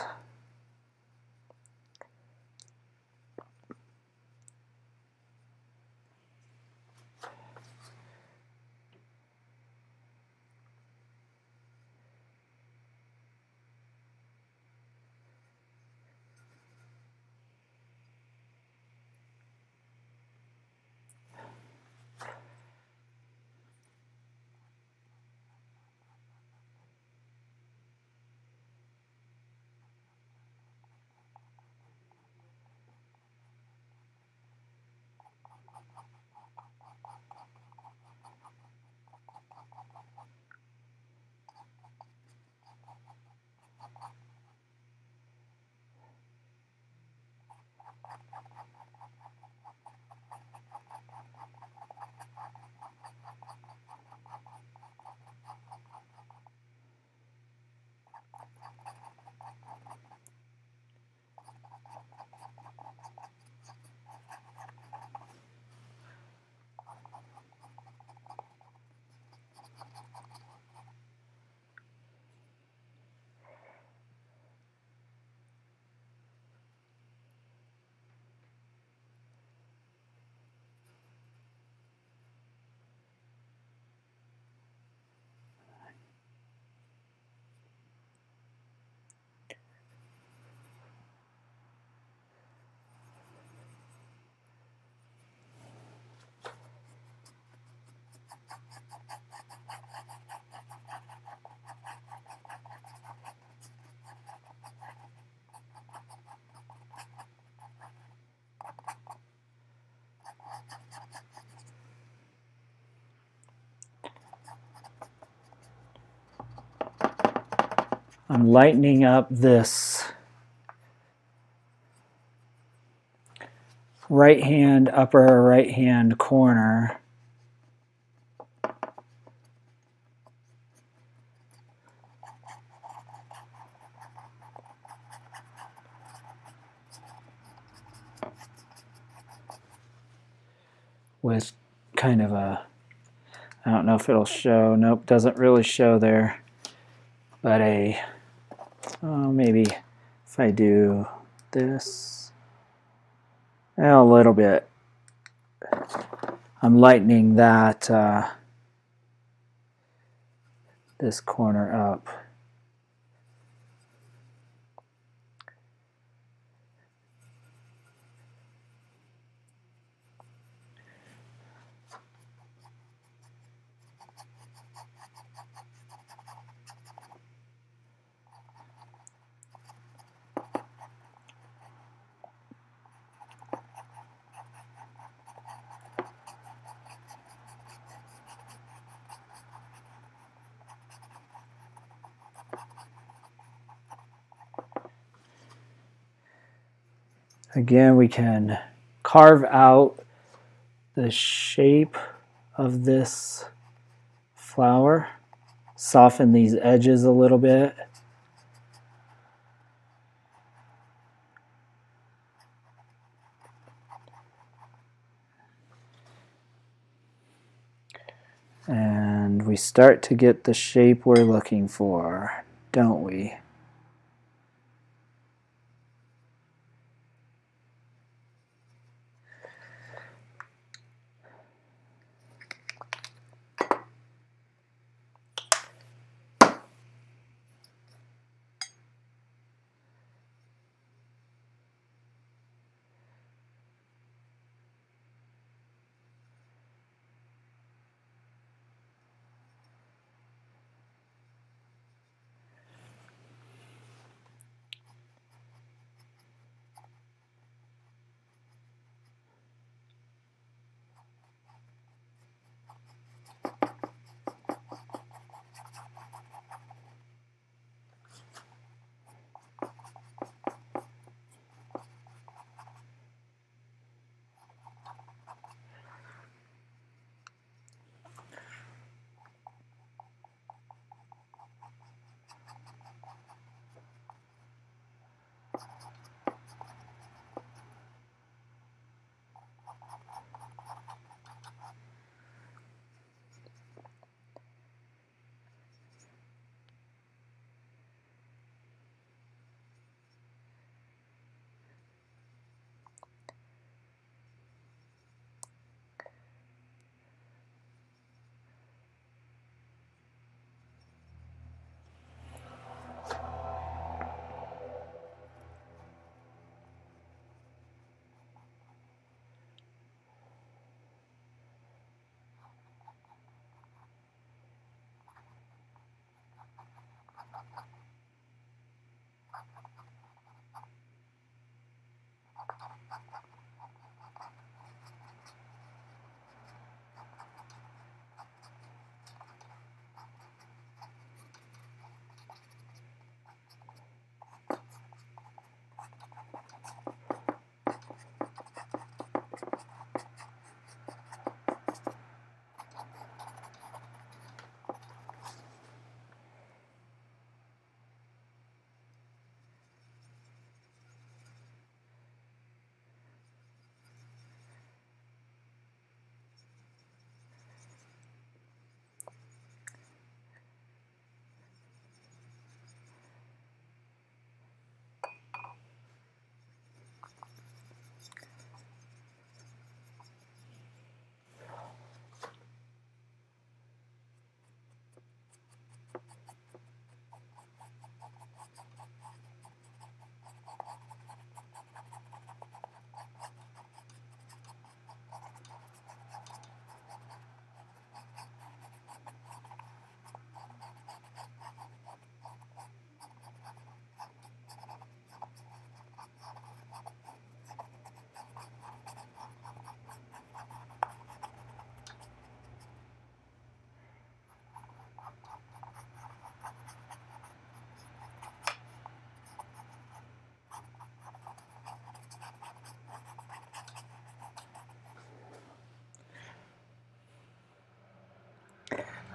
I'm lightening up this upper right hand corner. With kind of a, I don't know if it'll show. Nope, doesn't really show there. But maybe if I do this, a little bit. I'm lightening that this corner up. Again, we can carve out the shape of this flower, soften these edges a little bit. And we start to get the shape we're looking for, don't we?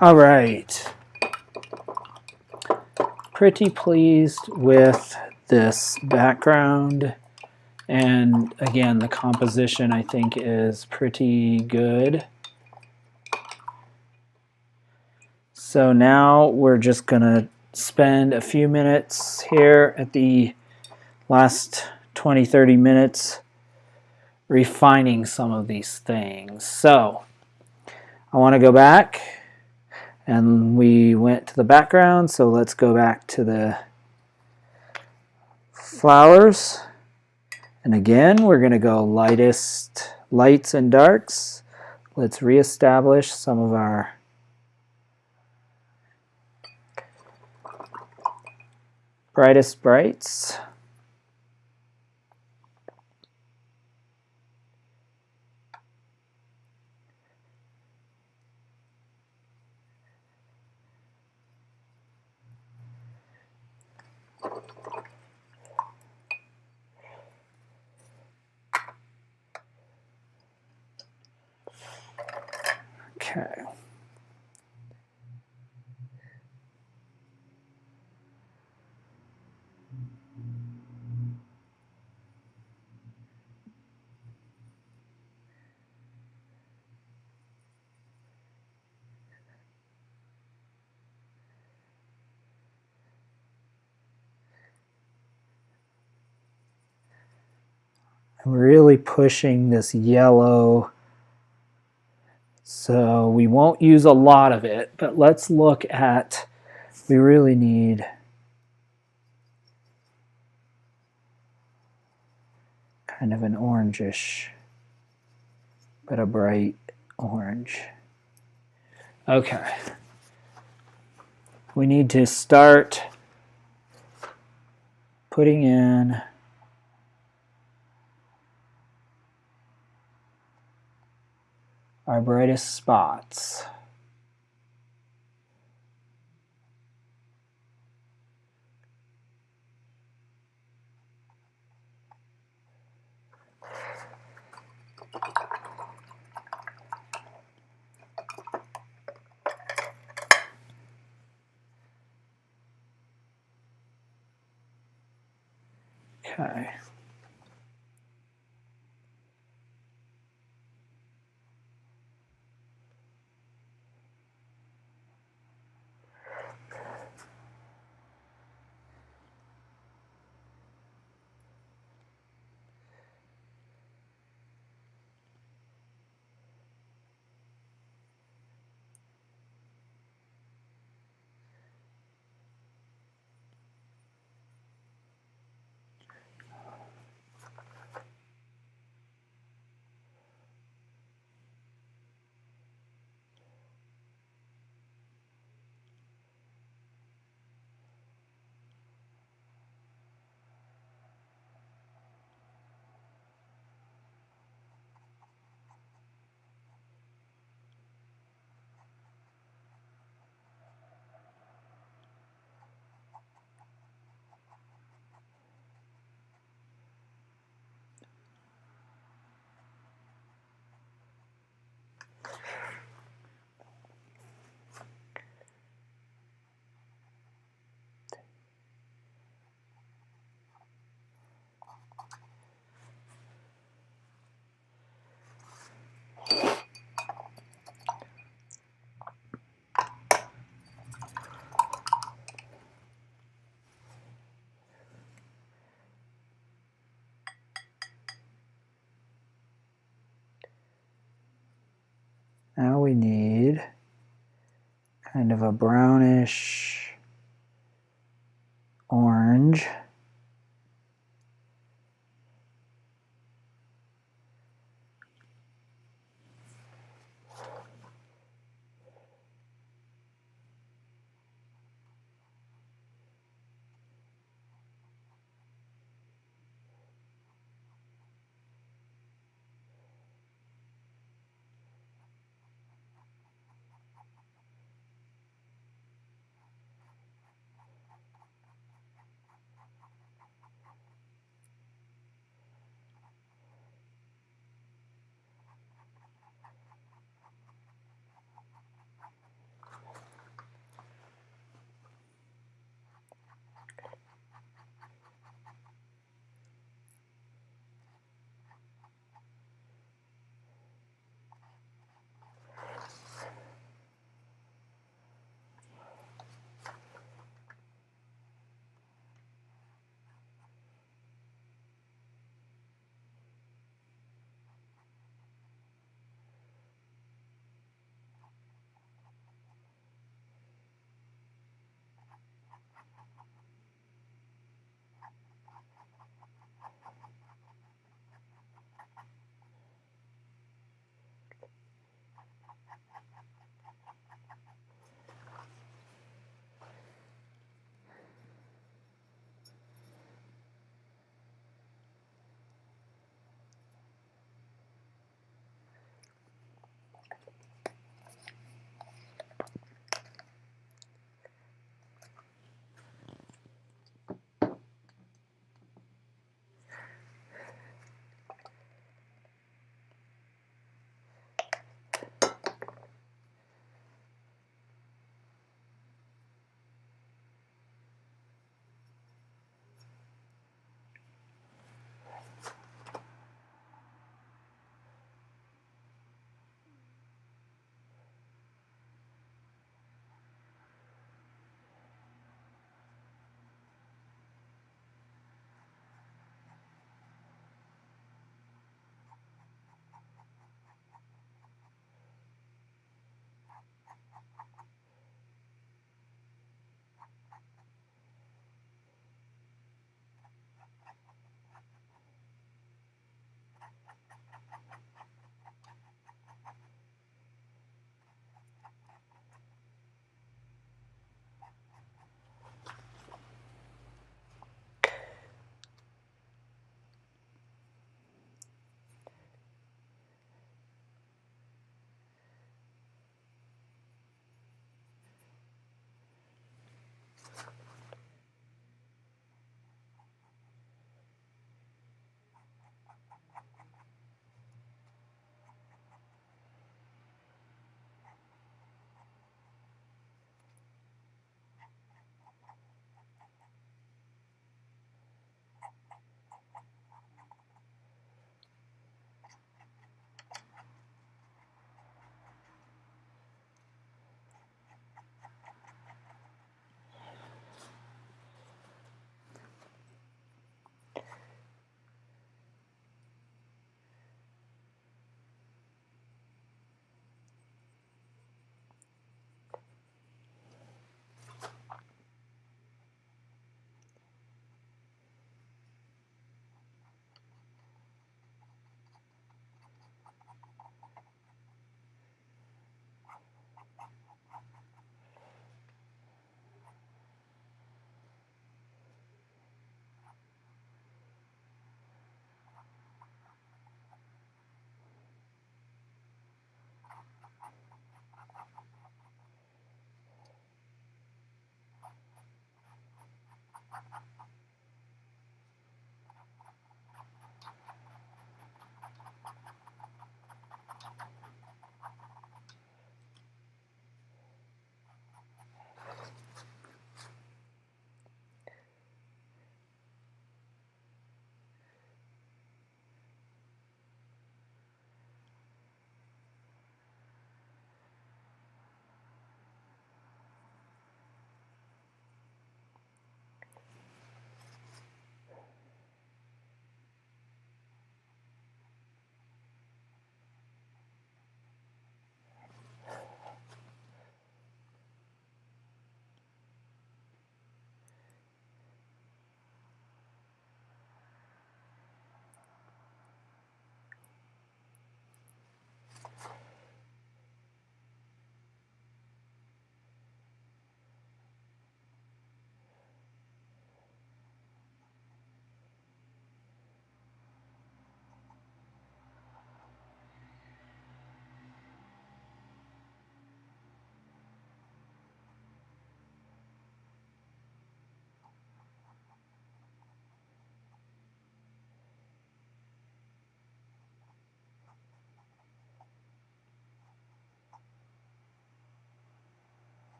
All right. Pretty pleased with this background. And again, the composition I think is pretty good. So now we're just going to spend a few minutes here at the last 20-30 minutes refining some of these things. So I want to go back, and we went to the background, so let's go back to the flowers. And again, we're going to go lightest lights and darks. Let's reestablish some of our brightest brights. Okay. I'm really pushing this yellow, so we won't use a lot of it, but let's look at, we really need kind of an orangish, but a bright orange. Okay. We need to start putting in our brightest spots. Okay. Now we need kind of a brownish orange.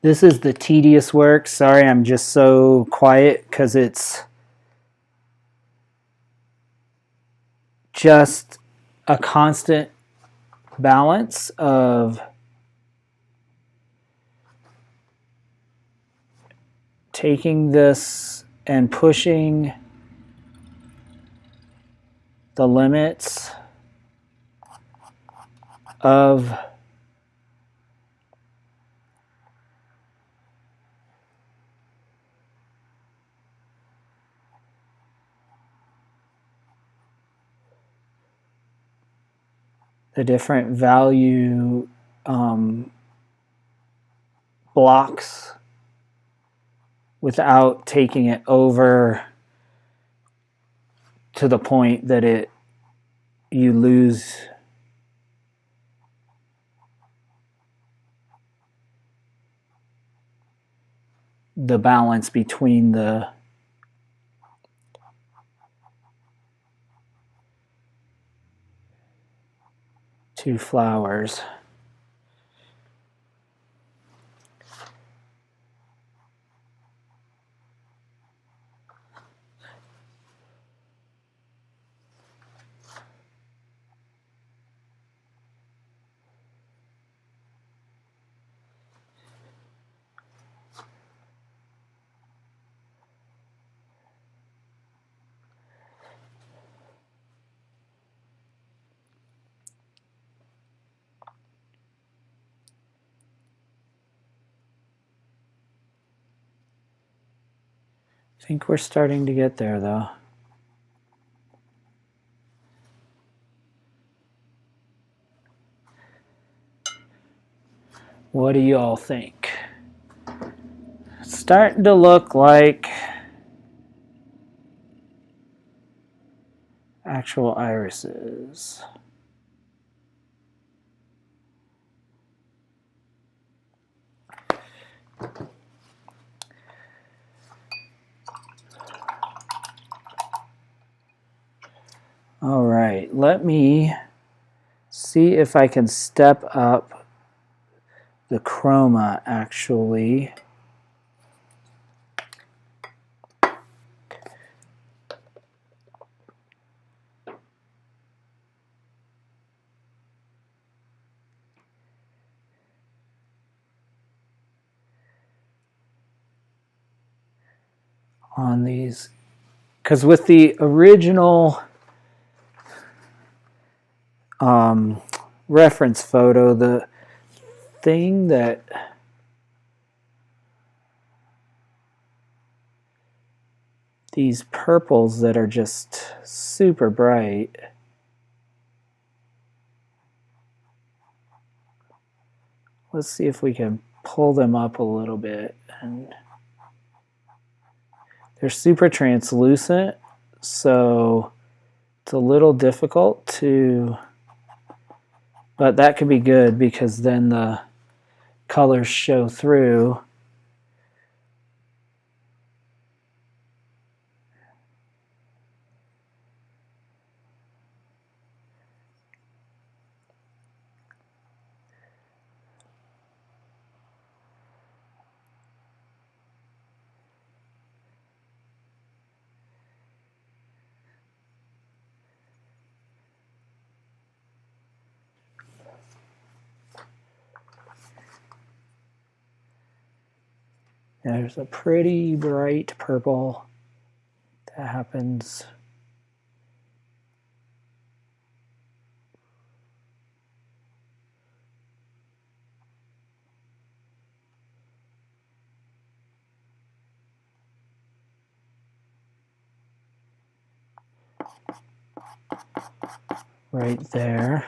This is the tedious work. Sorry, I'm just so quiet because it's just a constant balance of taking this and pushing the limits of the different value blocks without taking it over to the point that you lose the balance between the two flowers. I think we're starting to get there, though. What do you all think? It's starting to look like actual irises. All right, let me see if I can step up the chroma actually. On these, because with the original reference photo, the thing that these purples that are just super bright, let's see if we can pull them up a little bit. And they're super translucent, so it's a little difficult to, but that could be good because then the colors show through. There's a pretty bright purple that happens. Right there.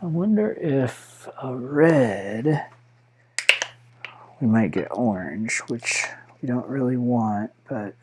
I wonder if a red, we might get orange, which we don't really want, but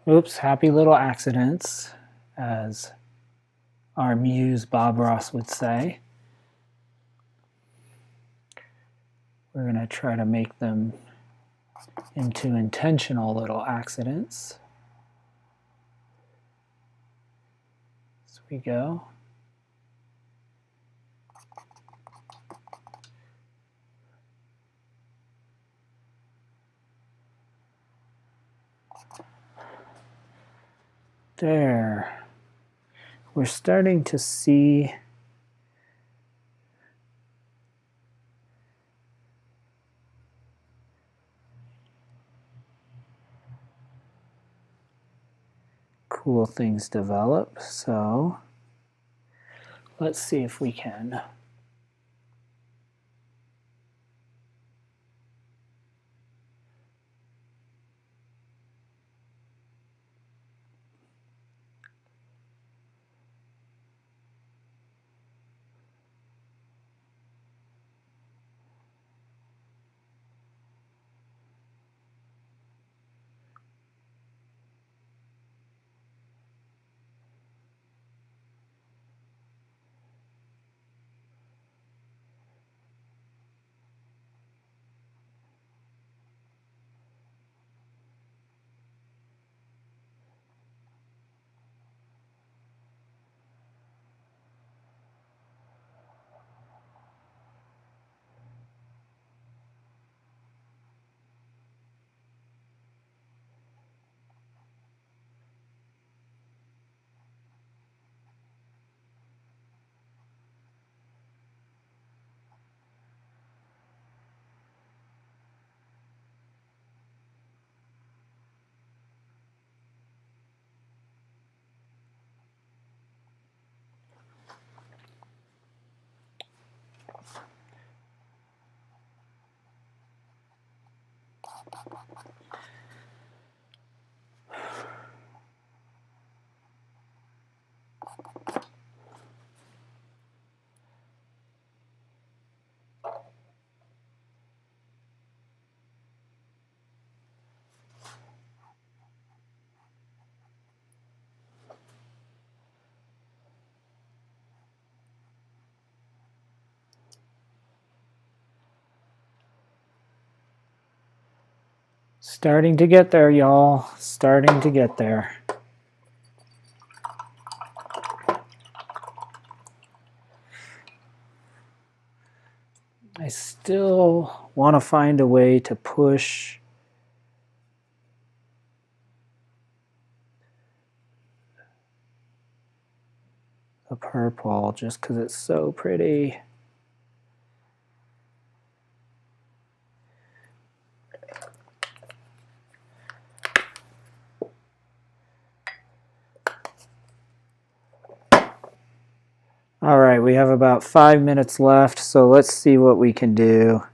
Oops, happy little accidents, as our muse Bob Ross would say. We're going to try to make them into intentional little accidents. As we go. There. We're starting to see cool things develop. So let's see if we can. Starting to get there, y'all. Starting to get there. I still want to find a way to push the purple just because it's so pretty. All right, we have about 5 minutes left, so let's see what we can do.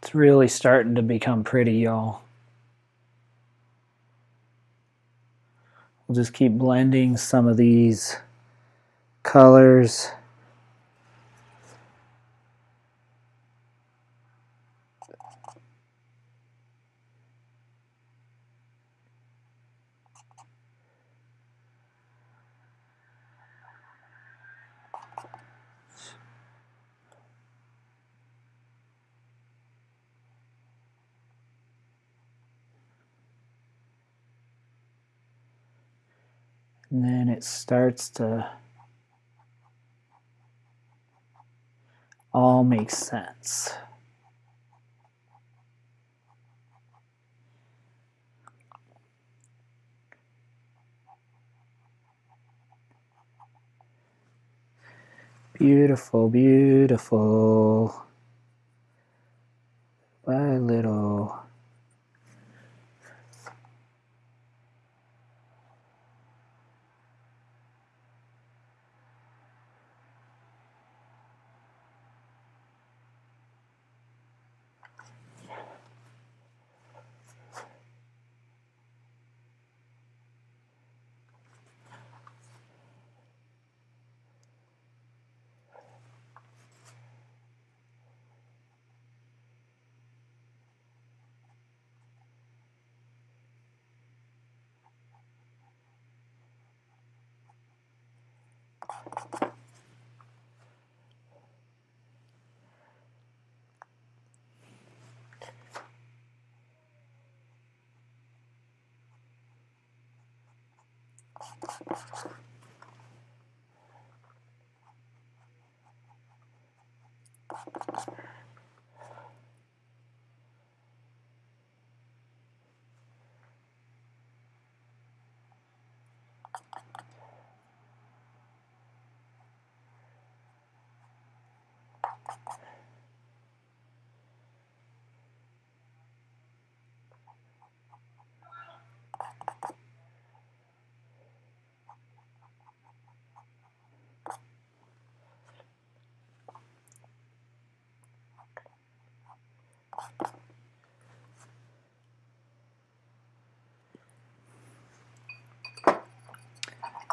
It's really starting to become pretty, y'all. We'll just keep blending some of these colors. And then it starts to all make sense. Beautiful, beautiful. By little.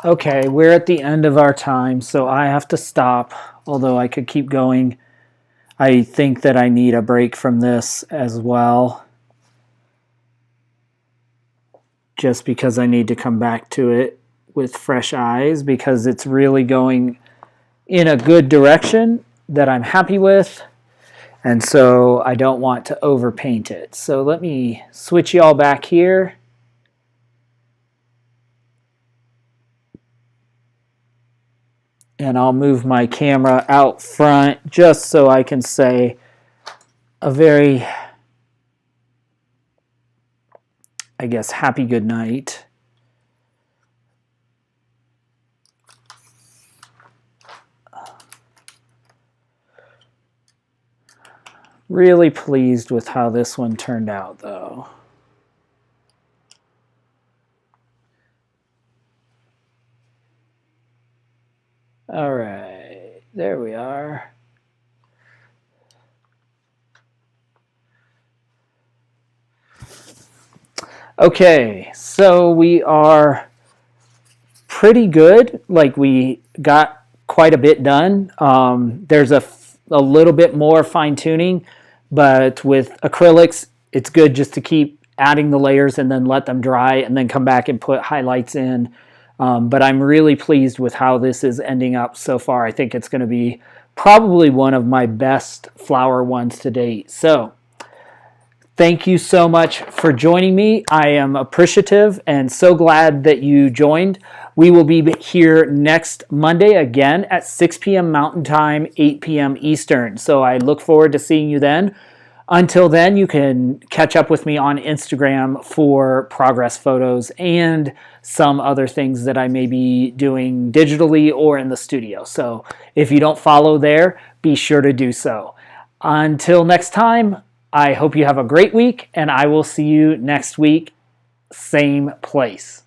Okay, we're at the end of our time, so I have to stop, although I could keep going. I think that I need a break from this as well, just because I need to come back to it with fresh eyes, because it's really going in a good direction that I'm happy with, and so I don't want to overpaint it. So let me switch y'all back here. And I'll move my camera out front just so I can say a very, I guess, happy good night. Really pleased with how this one turned out, though. All right, there we are. Okay, so we are pretty good. Like, we got quite a bit done. There's a little bit more fine tuning, but with acrylics, it's good just to keep adding the layers and then let them dry and then come back and put highlights in. But I'm really pleased with how this is ending up so far. I think it's going to be probably one of my best flower ones to date. So thank you so much for joining me. I am appreciative and so glad that you joined. We will be here next Monday again at 6 p.m. Mountain Time, 8 p.m. Eastern. So I look forward to seeing you then. Until then, you can catch up with me on Instagram for progress photos and some other things that I may be doing digitally or in the studio. So if you don't follow there, be sure to do so. Until next time, I hope you have a great week, and I will see you next week, same place.